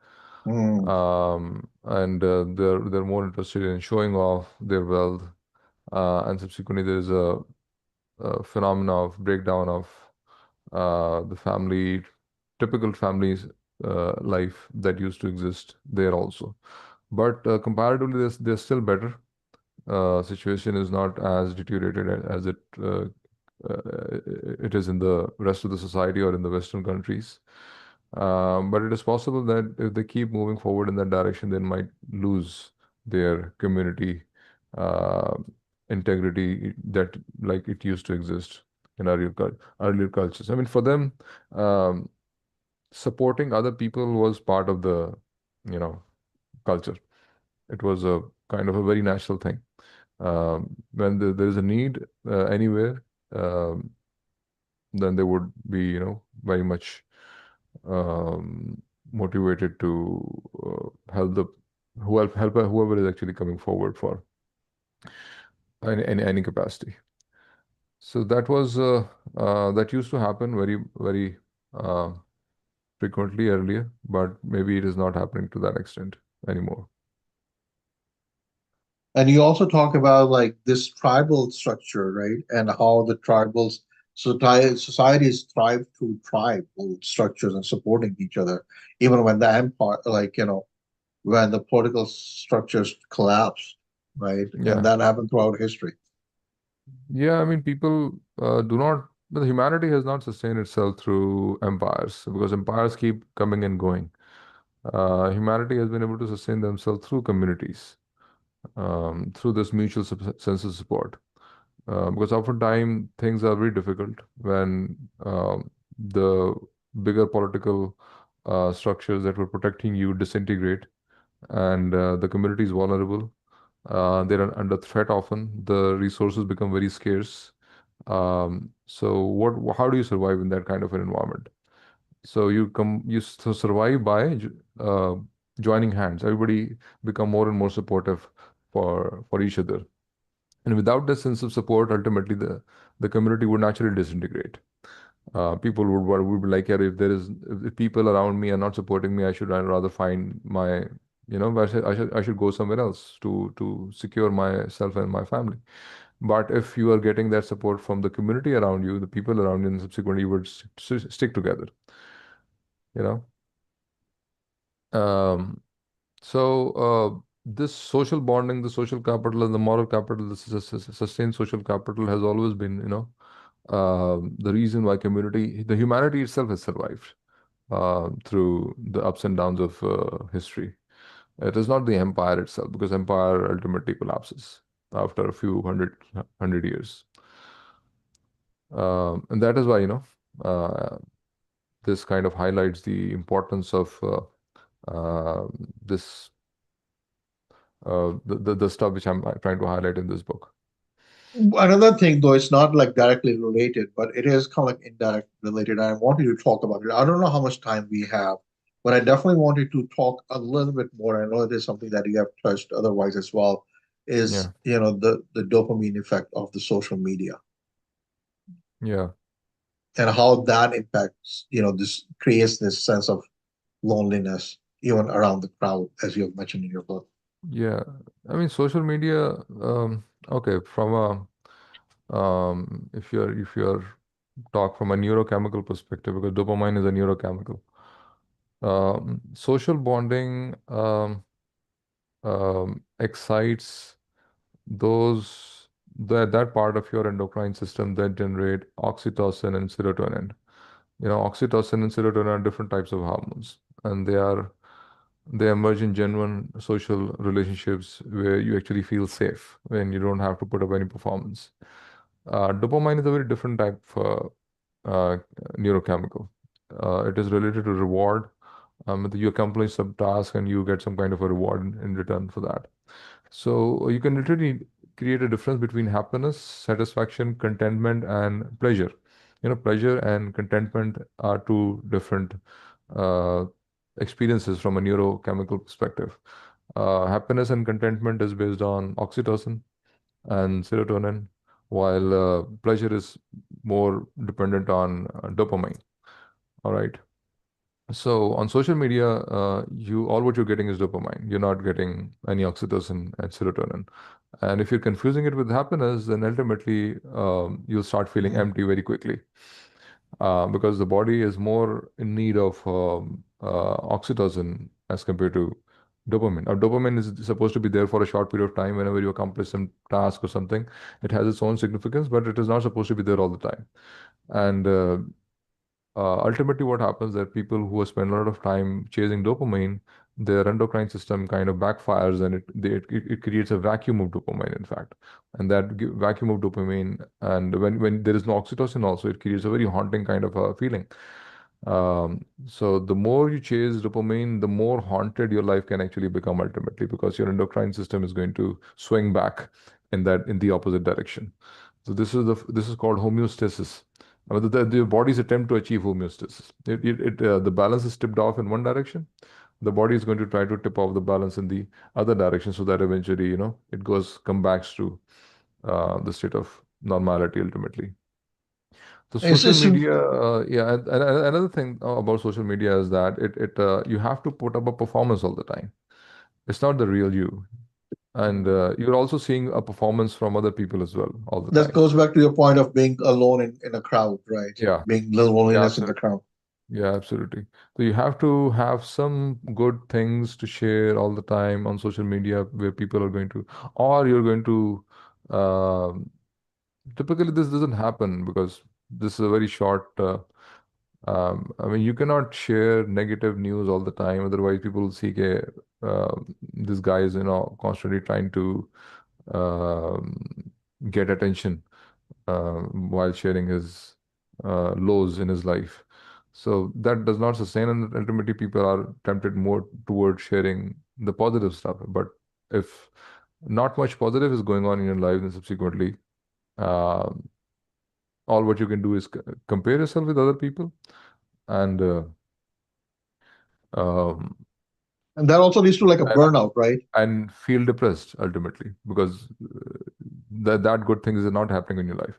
mm, and they're more interested in showing off their wealth. And subsequently, there is a phenomena of breakdown of the family, typical families life that used to exist there also. But comparatively, they're still better. Situation is not as deteriorated as it is in the rest of the society or in the Western countries. But it is possible that if they keep moving forward in that direction, they might lose their community uh, integrity that like it used to exist in earlier cultures. I mean, for them, um, supporting other people was part of the, you know, culture. It was a kind of a very natural thing. When there is a need anywhere, um, then they would be, very much um, motivated to help help whoever is actually coming forward for any capacity. So that used to happen very uh, frequently earlier, but maybe it is not happening to that extent anymore. and you also talk about like this tribal structure, right? And how the tribals societies thrive through tribal structures and supporting each other, even when the empire, like when the political structures collapsed, right? And Yeah, that happened throughout history. yeah. I mean, people do not. But humanity has not sustained itself through empires because empires keep coming and going. Humanity has been able to sustain themselves through communities, through this mutual sense of support. Because oftentimes things are very difficult when the bigger political structures that were protecting you disintegrate and the community is vulnerable. They're under threat often. The resources become very scarce. So how do you survive in that kind of an environment? So survive by joining hands. Everybody become more and more supportive for each other. And without the sense of support, ultimately the community would naturally disintegrate. People would be like, yeah, if people around me are not supporting me, I'd rather find my, I should go somewhere else to secure myself and my family. But if you are getting that support from the community around you, the people around you, and subsequently you would stick together, you know. Um, so this social bonding, the social capital, and the moral capital, the sustained social capital has always been, the reason why the humanity itself has survived through the ups and downs of history. It is not the empire itself, because empire ultimately collapses after a few hundred years. And that is why, uh, this kind of highlights the importance of uh, this the stuff which I'm trying to highlight in this book. Another thing, though, it's not like directly related, but it is kind of like indirect related. I wanted to talk about it. I don't know how much time we have, but I definitely wanted to talk a little bit more. I know it is something that you have touched otherwise as well, is Yeah, the dopamine effect of the social media yeah, and how that impacts, this creates this sense of loneliness even around the crowd, as you have mentioned in your book. yeah. I mean, social media. Okay, from if you're talk from a neurochemical perspective, because dopamine is a neurochemical. Social bonding excites those that part of your endocrine system that generate oxytocin and serotonin. Oxytocin and serotonin are different types of hormones, and they emerge in genuine social relationships where you actually feel safe, when you don't have to put up any performance. Dopamine is a very different type of uh, neurochemical. It is related to reward. You accomplish some task and you get some kind of a reward in return for that. So you can literally create a difference between happiness, satisfaction, contentment, and pleasure. Pleasure and contentment are two different uh, experiences from a neurochemical perspective. Happiness and contentment is based on oxytocin and serotonin, while pleasure is more dependent on dopamine. All right. So on social media, you all what you're getting is dopamine. You're not getting any oxytocin and serotonin. And if you're confusing it with happiness, then ultimately you'll start feeling Mhm. empty very quickly, because the body is more in need of oxytocin as compared to dopamine. Now, dopamine is supposed to be there for a short period of time whenever you accomplish some task or something. It has its own significance, but it is not supposed to be there all the time. And ultimately what happens that people who spend a lot of time chasing dopamine, their endocrine system kind of backfires, and it creates a vacuum of dopamine, in fact. And that vacuum of dopamine, and when there is no oxytocin also, it creates a very haunting kind of a feeling. So the more you chase dopamine, the more haunted your life can actually become ultimately, because your endocrine system is going to swing back in the opposite direction. So this is called homeostasis. The body's attempt to achieve homeostasis. The balance is tipped off in one direction. The body is going to try to tip off the balance in the other direction, so that eventually, it come back to the state of normality ultimately. So It's, social it's media, yeah, and another thing about social media is that it you have to put up a performance all the time. It's not the real you, and you're also seeing a performance from other people as well all the That time. goes back to your point of being alone in a crowd, right? Yeah, Being little yeah, loneliness in the absolutely. crowd. Yeah, absolutely. So you have to have some good things to share all the time on social media where people are going to, or you're going to, um typically this doesn't happen because this is a very short, I mean, you cannot share negative news all the time. Otherwise, people will see, okay, this guy is, constantly trying to um, get attention while sharing his lows in his life. So that does not sustain, and ultimately people are tempted more towards sharing the positive stuff. But if not much positive is going on in your life, then subsequently, uh, all what you can do is compare yourself with other people, and um, And that also leads to like a and burnout, right? feel depressed ultimately, because that good things are not happening in your life.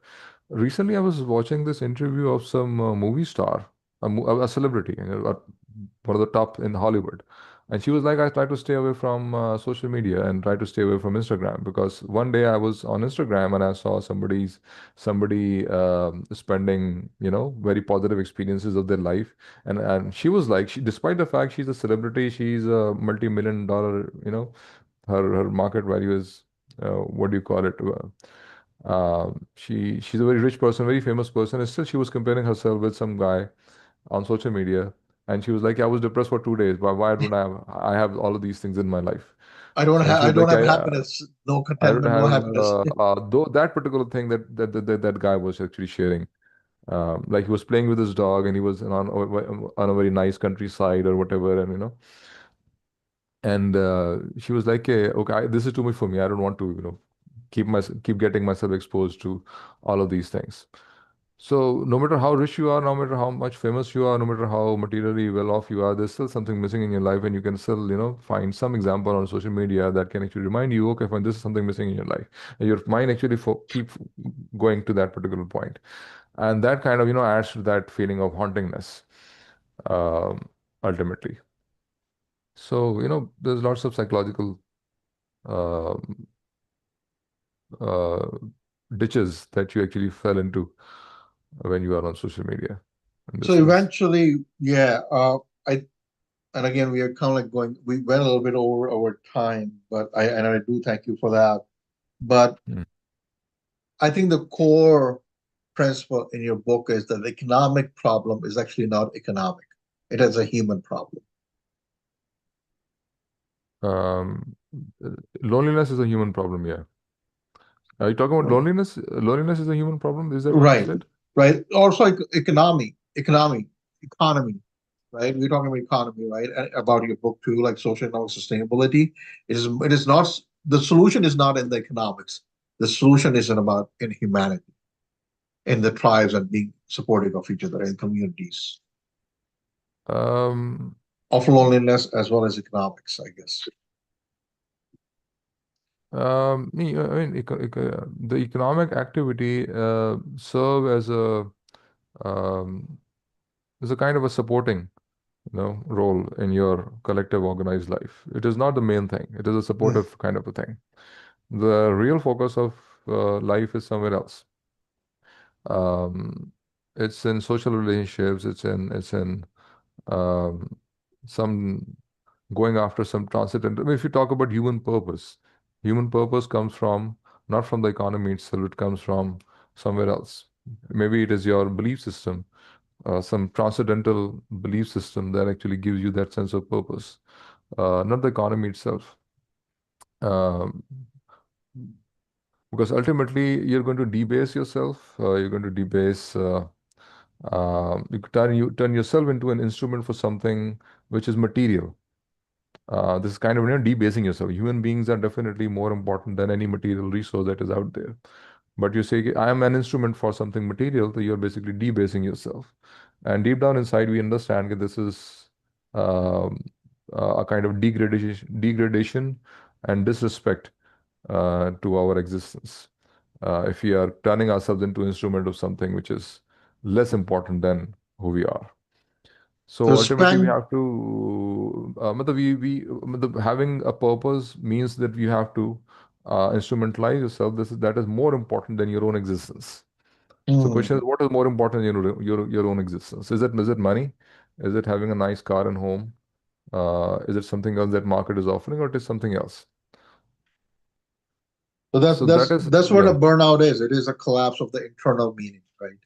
Recently, I was watching this interview of some movie star, a celebrity, one of the top in Hollywood. And she was like, I try to stay away from social media and try to stay away from Instagram, because one day I was on Instagram and I saw somebody spending, very positive experiences of their life. And she was like, despite the fact she's a celebrity, she's a multi-million dollar, her market value is, what do you call it? She's a very rich person, very famous person, and still she was comparing herself with some guy on social media, And she was like, I was depressed for 2 days. Why don't I have all of these things in my life? And she I was don't like, have yeah, happiness, no I don't contentment, no have, happiness. though that particular thing that guy was actually sharing. Like he was playing with his dog and he was on a very nice countryside or whatever, and and she was like, hey, okay, this is too much for me. I don't want to, keep getting myself exposed to all of these things. So no matter how rich you are, no matter how much famous you are, no matter how materially well off you are, there's still something missing in your life, and you can still, find some example on social media that can actually remind you, okay, fine, this is something missing in your life, and your mind actually keep going to that particular point, and that kind of, adds to that feeling of hauntingness, um, ultimately. So, there's lots of psychological um uh, ditches that you actually fell into when you are on social media in So this case. eventually, yeah, I and again we are kind of like going. We went a little bit over our time, but I do thank you for that. But Mm. I think the core principle in your book is that the economic problem is actually not economic. It is a human problem. Um, uh, Loneliness is a human problem, yeah. Are you talking about Right. loneliness? Loneliness is a human problem. Is that what you Right. said? Right. Also, like economy, right? We're talking about economy, right? About your book too, like socioeconomic sustainability. It is not the solution is not in the economics. The solution is in humanity, in the tribes and being supportive of each other in communities, Um, of loneliness as well as economics, I guess. I mean, the economic activity serve um, as a kind of a supporting, role in your collective organized life. It is not the main thing. It is a Mm. supportive kind of a thing. The real focus of life is somewhere else. Um, it's in social relationships. It's in um, some going after some transcendental. I mean, if you talk about human purpose comes from not from the economy itself. It comes from somewhere else. Maybe it is your belief system, some transcendental belief system that actually gives you that sense of purpose, not the economy itself. Um, because ultimately you're going to debase yourself. You're going to debase. You could turn yourself into an instrument for something which is material. This is kind of, debasing yourself. Human beings are definitely more important than any material resource that is out there. But you say, I am an instrument for something material, so you're basically debasing yourself. And deep down inside, we understand that this is um, a kind of degradation and disrespect to our existence. If we are turning ourselves into instrument of something which is less important than who we are. So So ultimately, we spend have to, having a purpose means that you have to instrumentalize yourself. That is more important than your own existence. So question mm, is, what is more important than your own existence? Is it money? Is it having a nice car and home? Is it something else that market is offering, or it is something else? so So that is, that's what a yeah, burnout is. It is a collapse of the internal meaning, right?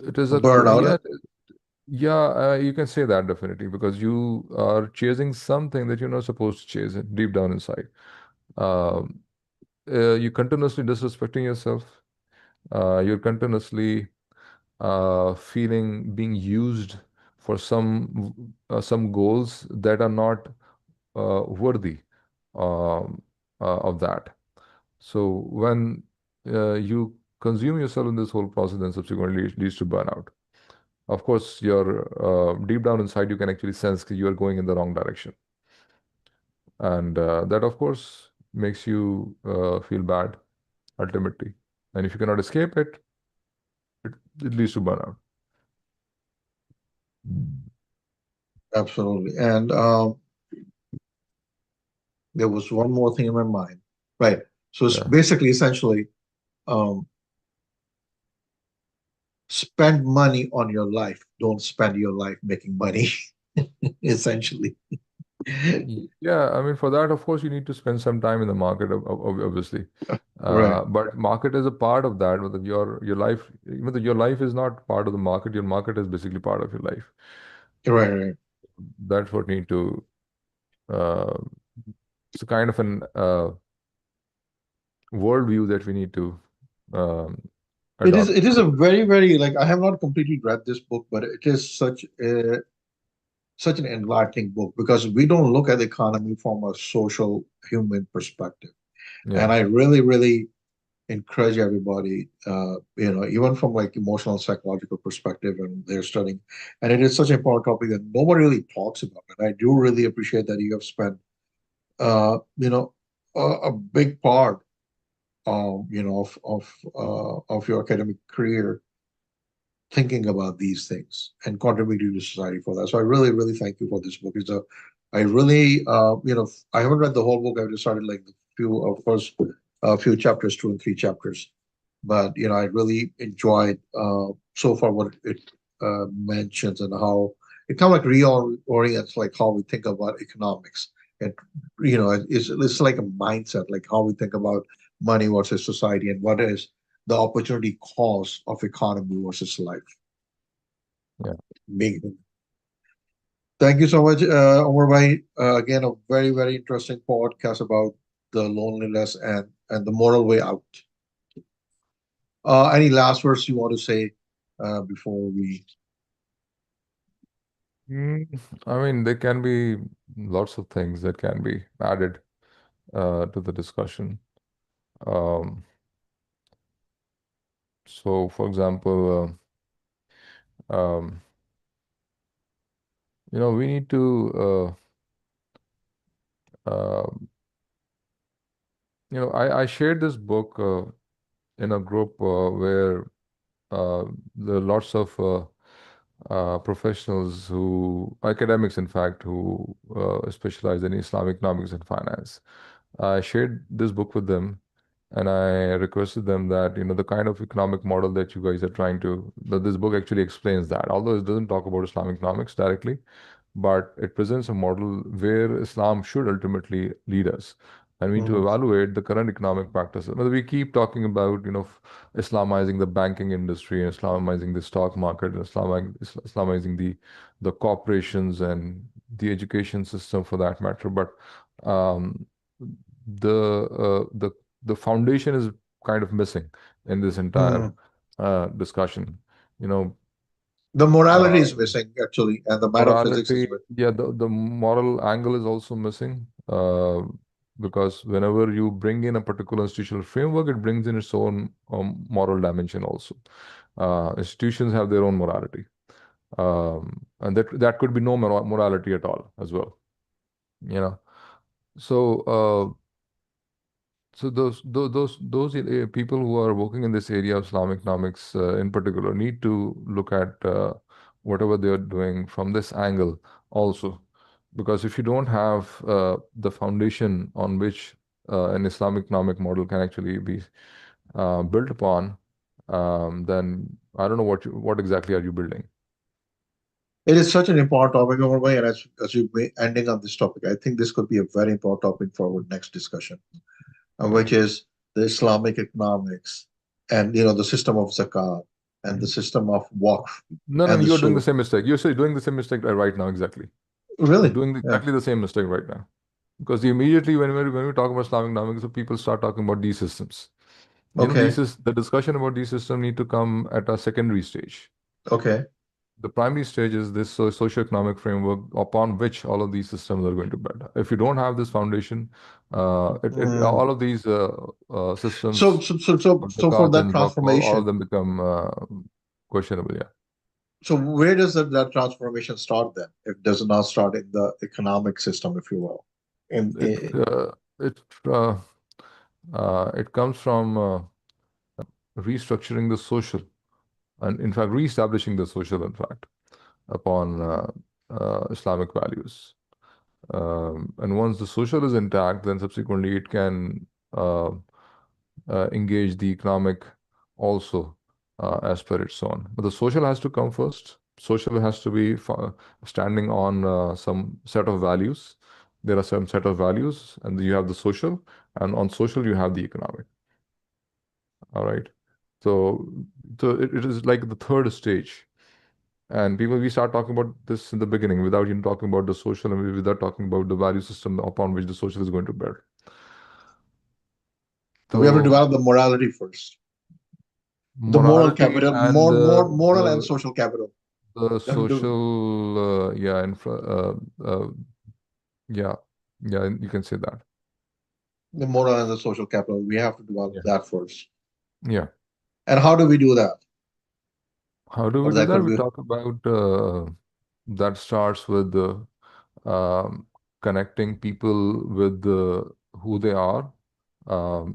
it is A a, burnout. yeah, yeah, you can say that definitely because you are chasing something that you're not supposed to chase deep down inside. Um, you're continuously disrespecting yourself. You're continuously feeling being used for some goals that are not worthy of that. So when you consume yourself in this whole process, then subsequently it leads to burnout. Of course, you're deep down inside, you can actually sense that you are going in the wrong direction, and that, of course, makes you feel bad ultimately. And if you cannot escape it, it, it leads to burnout. Absolutely. And there was one more thing in my mind. Right. So it's Yeah. basically, essentially, um, spend money on your life. Don't spend your life making money, essentially. Yeah, I mean, for that, of course, you need to spend some time in the market, obviously. Right. But market is a part of that. Your life, even though your life is not part of the market, your market is basically part of your life. Right, right. That's what need to. Uh, it's a kind of an worldview that we need to um, It adopt. is a very, very, like, I have not completely read this book, but it is such an enlightening book because we don't look at the economy from a social human perspective. Yeah. And I really, really encourage everybody, even from like emotional psychological perspective, and they're studying. And it is such an important topic that nobody really talks about. And I do really appreciate that you have spent, uh, you know, a big part, of your academic career thinking about these things and contributing to society for that. So I really, really thank you for this book. I really, I haven't read the whole book. I just started like the few chapters, 2 and 3 chapters. But I really enjoyed so far what it mentions, and how it kind of like reorients like how we think about economics. And it's like a mindset, like how we think about money versus society, and what is the opportunity cost of economy versus life. Yeah. Big. Thank you so much, Omar Bhai. Again, a very, very interesting podcast about the loneliness and the moral way out. Any last words you want to say before we? Mm, I mean, there can be lots of things that can be added to the discussion. Um, so, for example, um, we need to, uh, I shared this book in a group where uh, there are lots of professionals academics, in fact, who specialize in Islamic economics and finance. I shared this book with them, and I requested them that, the kind of economic model that you guys are trying to, that this book actually explains that. Although it doesn't talk about Islamic economics directly, but it presents a model where Islam should ultimately lead us. And we need to Mhm. evaluate the current economic practices. Whether we keep talking about, Islamizing the banking industry and Islamizing the stock market, and Islamizing the corporations and the education system for that matter. But um, the foundation is kind of missing in this entire Mhm. discussion. You know, The morality uh, is missing, actually, and the metaphysics is morality, missing. yeah, the moral angle is also missing, because whenever you bring in a particular institutional framework, it brings in its own moral dimension also. Institutions have their own morality, and that could be no morality at all as well. You know, so those people who are working in this area of Islamic economics, in particular, need to look at whatever they are doing from this angle also, because if you don't have the foundation on which an Islamic economic model can actually be built upon, then I don't know what exactly are you building. It is such an important topic, Omar Bhai, and as you ending on this topic, I think this could be a very important topic for our next discussion, Yeah. which is the Islamic economics, and the system of zakat, and the Mhm. system of waqf, No, no, and no, the you're doing the sur. same mistake. You're doing the same mistake right now, exactly. You're Really? doing Yeah. exactly the same mistake right now. Because immediately when we talk about Islamic economics, so people start talking about these systems. Okay. The discussion about these systems need to come at a secondary stage. Okay. The primary stage is this socioeconomic framework upon which all of these systems are going to build. If you don't have this foundation, Mm. all of these So, systems, so, so, so, so for zakat that and waqf, all of transformation, them become questionable. Yeah. so where does that transformation start then? If it does not start in the economic system, if you will. It uh, it uh, it comes from restructuring the social, and in fact reestablishing the social, in fact, upon Islamic values. And once the social is intact, then subsequently it can uh, engage the economic also, as per its own. But the social has to come first. Social has to be standing on some set of values. There are some set of values, and you have the social, and on social you have the economic. All right. So, it is like the third stage. And people, we start talking about this in the beginning without even talking about the social and without talking about the value system upon which the social is going to build. So we have to So develop the morality first. The moral morality capital, and moral and social capital. the We have to do social, yeah, yeah, you can say that. the moral and the social capital. We have to develop Yeah. that first. Yeah. And how do we do that? How do we Or do that that? could We be. talk about that starts with um, connecting people with who they are,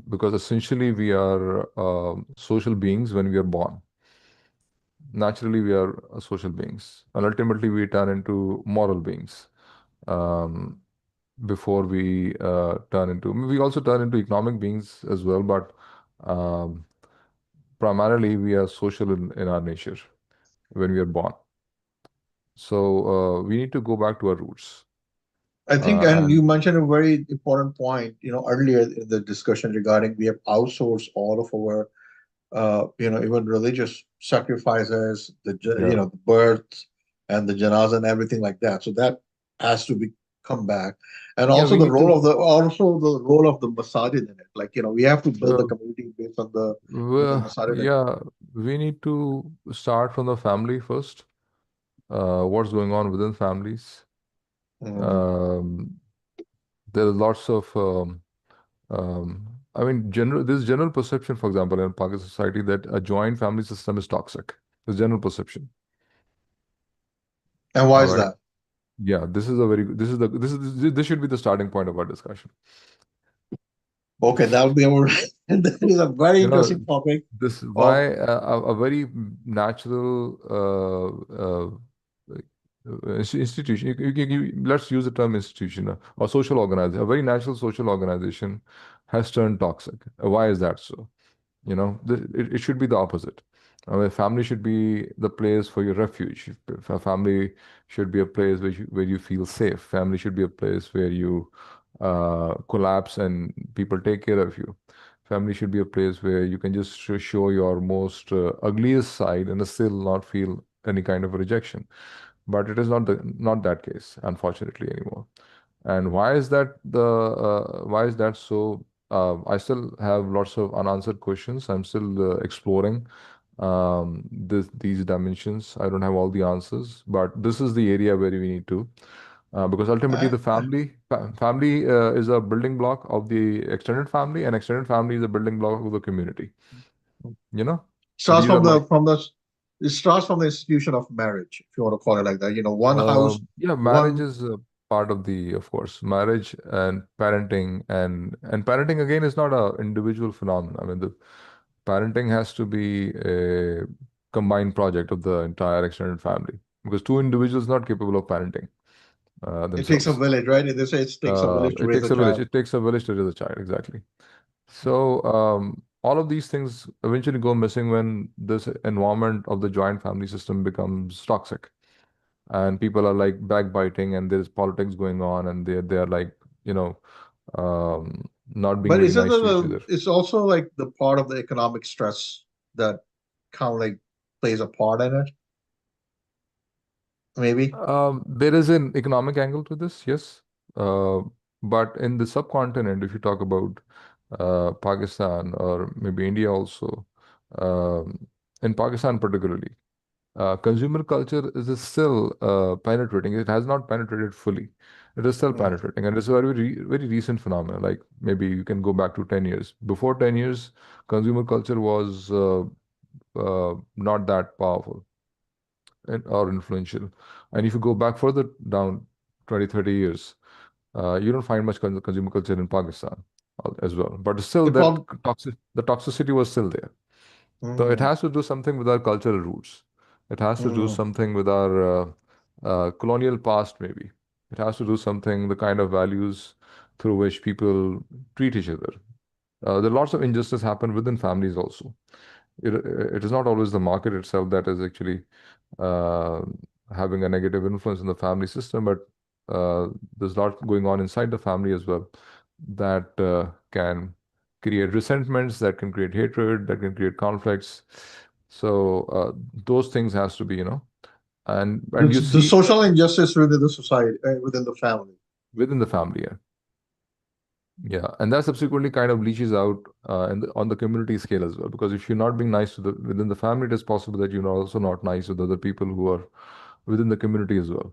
because essentially we are social beings when we are born. Naturally, we are social beings, and ultimately we turn into moral beings. Um, Before we we also turn into economic beings as well, but um, primarily we are social in our nature when we are born. So we need to go back to our roots. I think, and And you mentioned a very important point, earlier in the discussion regarding we have outsourced all of our, even religious sacrifices, yeah, the birth and the janazah and everything like that. So that has to be come back, and yeah, also we need to. also the role of the masajid in it. Like we have to build the Uh, community based on the masajid. yeah, we need to start from the family first. What's going on within families? Mm. Um, there are lots of I mean, there's general perception, for example, in Pakistan society that a joint family system is toxic. There's general perception. And why All is right. that? Yeah, this is a very good, this should be the starting point of our discussion. Okay, that would be our. And that is a very You know, interesting topic. this is Of why a very natural institution, let's use the term institution or social organization, a very natural social organization has turned toxic. Why is that so? It should be the opposite. I mean, family should be the place for your refuge. A family should be a place where you feel safe. Family should be a place where you collapse and people take care of you. Family should be a place where you can just show your most ugliest side and still not feel any kind of rejection. But it is not that case, unfortunately, anymore. And why is that so? I still have lots of unanswered questions. I'm still exploring these dimensions. I don't have all the answers, but this is the area where we need to, because ultimately I, the family is a building block of the extended family, and extended family is a building block of the community. You know, starts these are from like the it starts from the institution of marriage, if you want to call it like that. One house, Yeah, marriage one is a part of of course, marriage and parenting, and parenting again is not a individual phenomenon. I mean, the parenting has to be a combined project of the entire extended family because two individuals not capable of parenting it takes a themselves. village, right? They say it takes a village to It raise takes a a village. child. It takes a village to raise a child. Exactly. So all of these things eventually go missing when this environment of the joint family system becomes toxic and people are like backbiting and there's politics going on and they're like you know not being But very isn't nice to each other. it's also like the part of the economic stress that kind of like plays a part in it, maybe? There is an economic angle to this, yes, uh, but in the subcontinent, if you talk about Pakistan or maybe India also, in Pakistan particularly, consumer culture is still penetrating. It has not penetrated fully. It is still Mm. penetrating, and it's a very recent phenomenon. Like maybe you can go back to 10 years. Before 10 years, consumer culture was not that powerful or influential. And if you go back further down 20, 30 years, you don't find much consumer culture in Pakistan as well. But still, It probably. the toxicity was still there. So it Mm, has to do something with our cultural roots. It has to do mm. something with our colonial past, maybe. It has to do something, the kind of values through which people treat each other. There are lots of injustice happen within families also. It is not always the market itself that is actually uh, having a negative influence in the family system, but there's a lot going on inside the family as well that can create resentments, that can create hatred, that can create conflicts. So those things has to be, And you The see social injustice within the society, within the family. within the family. Yeah. Yeah, and that subsequently kind of leaches out on the community scale as well. Because if you're not being nice to the within the family, it is possible that you're also not nice with other people who are within the community as well.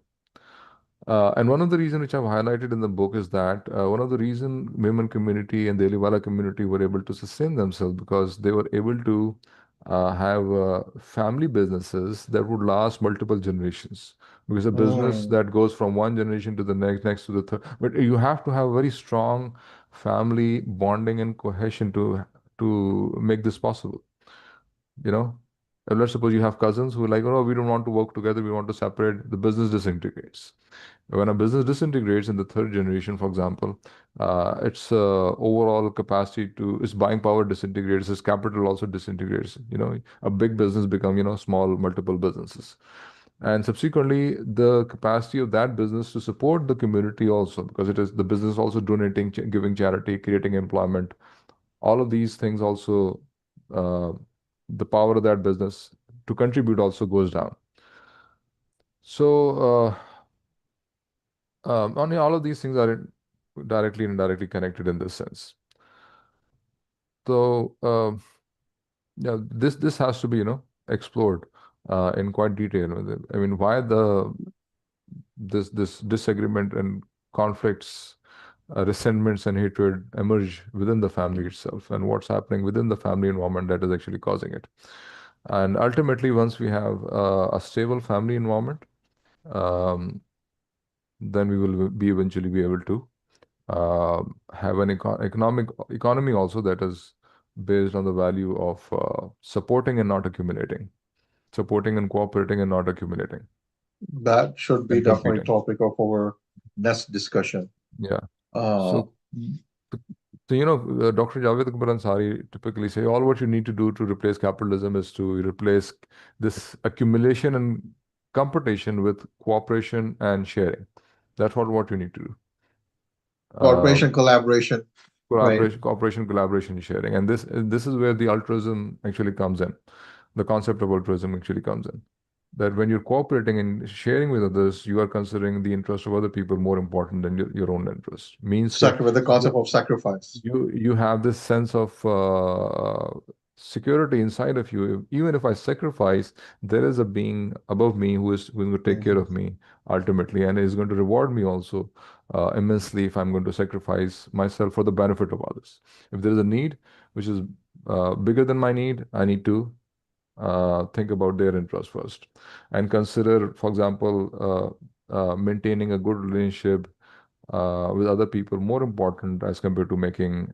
And one of the reasons which I've highlighted in the book is that one of the reason women community and the Eliwala community were able to sustain themselves because they were able to have family businesses that would last multiple generations. Because a business Mm. that goes from one generation to the next to the third, but you have to have very strong family bonding and cohesion to make this possible. You know, and let's suppose you have cousins who are like, oh, we don't want to work together, we want to separate. The business disintegrates. When a business disintegrates in the third generation, for example, its overall capacity to its buying power disintegrates, its capital also disintegrates. A big business become small multiple businesses, and subsequently the capacity of that business to support the community also, because it is the business also donating, giving charity, creating employment. All of these things also, uh, the power of that business to contribute also goes down. So. Only all of these things are directly and indirectly connected in this sense. So, yeah, this has to be explored in quite detail. I mean, why this disagreement and conflicts, resentments and hatred emerge within the family itself, and what's happening within the family environment that is actually causing it. And ultimately, once we have a stable family environment, um, then we will be eventually be able to have an economy also that is based on the value of supporting and not accumulating, supporting and cooperating and not accumulating That should be and definitely competing. topic of our next discussion. Yeah. Uh, So, Dr. Javed Akbar Ansari typically say all what you need to do to replace capitalism is to replace this accumulation and competition with cooperation and sharing. That's what you need to do. Uh, Cooperation, collaboration, right? cooperation, collaboration, sharing, and this is where the altruism actually comes in. The concept of altruism actually comes in. That when you're cooperating and sharing with others, you are considering the interest of other people more important than your own interest. Means With the concept you of sacrifice. you have this sense of security inside of you. Even if I sacrifice, there is a being above me who is going to take care Mhm. of me ultimately, and is going to reward me also immensely if I'm going to sacrifice myself for the benefit of others. If there is a need which is bigger than my need, I need to think about their interest first and consider, for example, maintaining a good relationship with other people more important as compared to making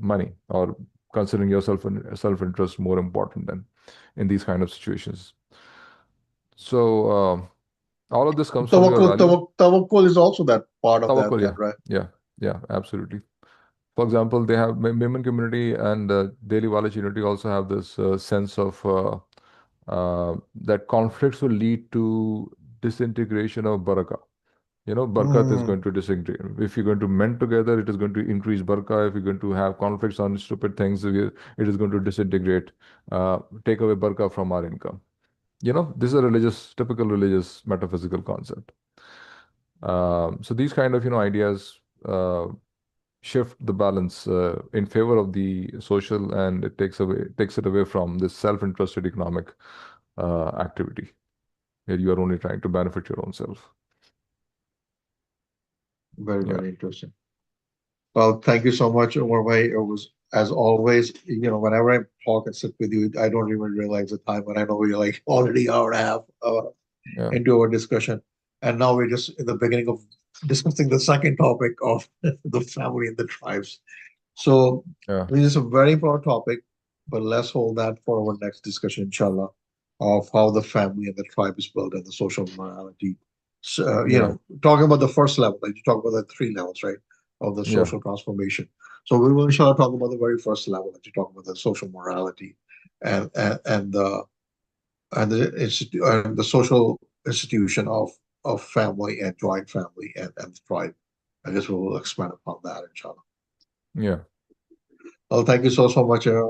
money, or considering yourself and self-interest more important than in these kind of situations. So all of this comes from your value. Tawakkul is also that part of that, Tawakkul, then, yeah, right? yeah, yeah, absolutely. For example, they have women community and daily Wala unity also have this sense of that conflicts will lead to disintegration of barakah. Barakat is Mm. going to disintegrate. If you're going to mend together, it is going to increase barakah. If you're going to have conflicts on stupid things, it is going to disintegrate, take away barakah from our income. This is a typical religious metaphysical concept. So these kind of, ideas shift the balance in favor of the social, and it takes it away from this self-interested economic activity where you are only trying to benefit your own self. Very, Yeah, very interesting. Well, thank you so much, Omar bhai. It was, as always, whenever I talk and sit with you, I don't even realize the time, and I know we're like already hour and a half yeah, into our discussion. And now we're just in the beginning of discussing the second topic of the family and the tribes. So, yeah, I mean, it's a very important topic, but let's hold that for our next discussion, inshallah, of how the family and the tribe is built and the social morality. So, yeah, talking about the first level, like you talk about the three levels, right, of the yeah, social transformation. So we will, inshallah, talk about the very first level that you talk about the social morality and the social institution of family and joint family and the tribe. I guess we will expand upon that, inshallah. yeah. Well, thank you so much. I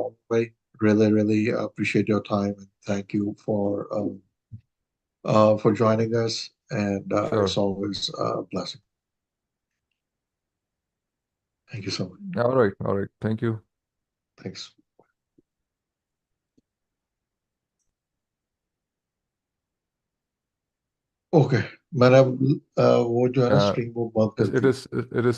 really, really appreciate your time, and thank you for for joining us, and it's Sure. always a blessing. Thank you so much. All right. All right. Thank you. Thanks. Okay मैंने वो जो है ना Uh, string वो बंद कर it the is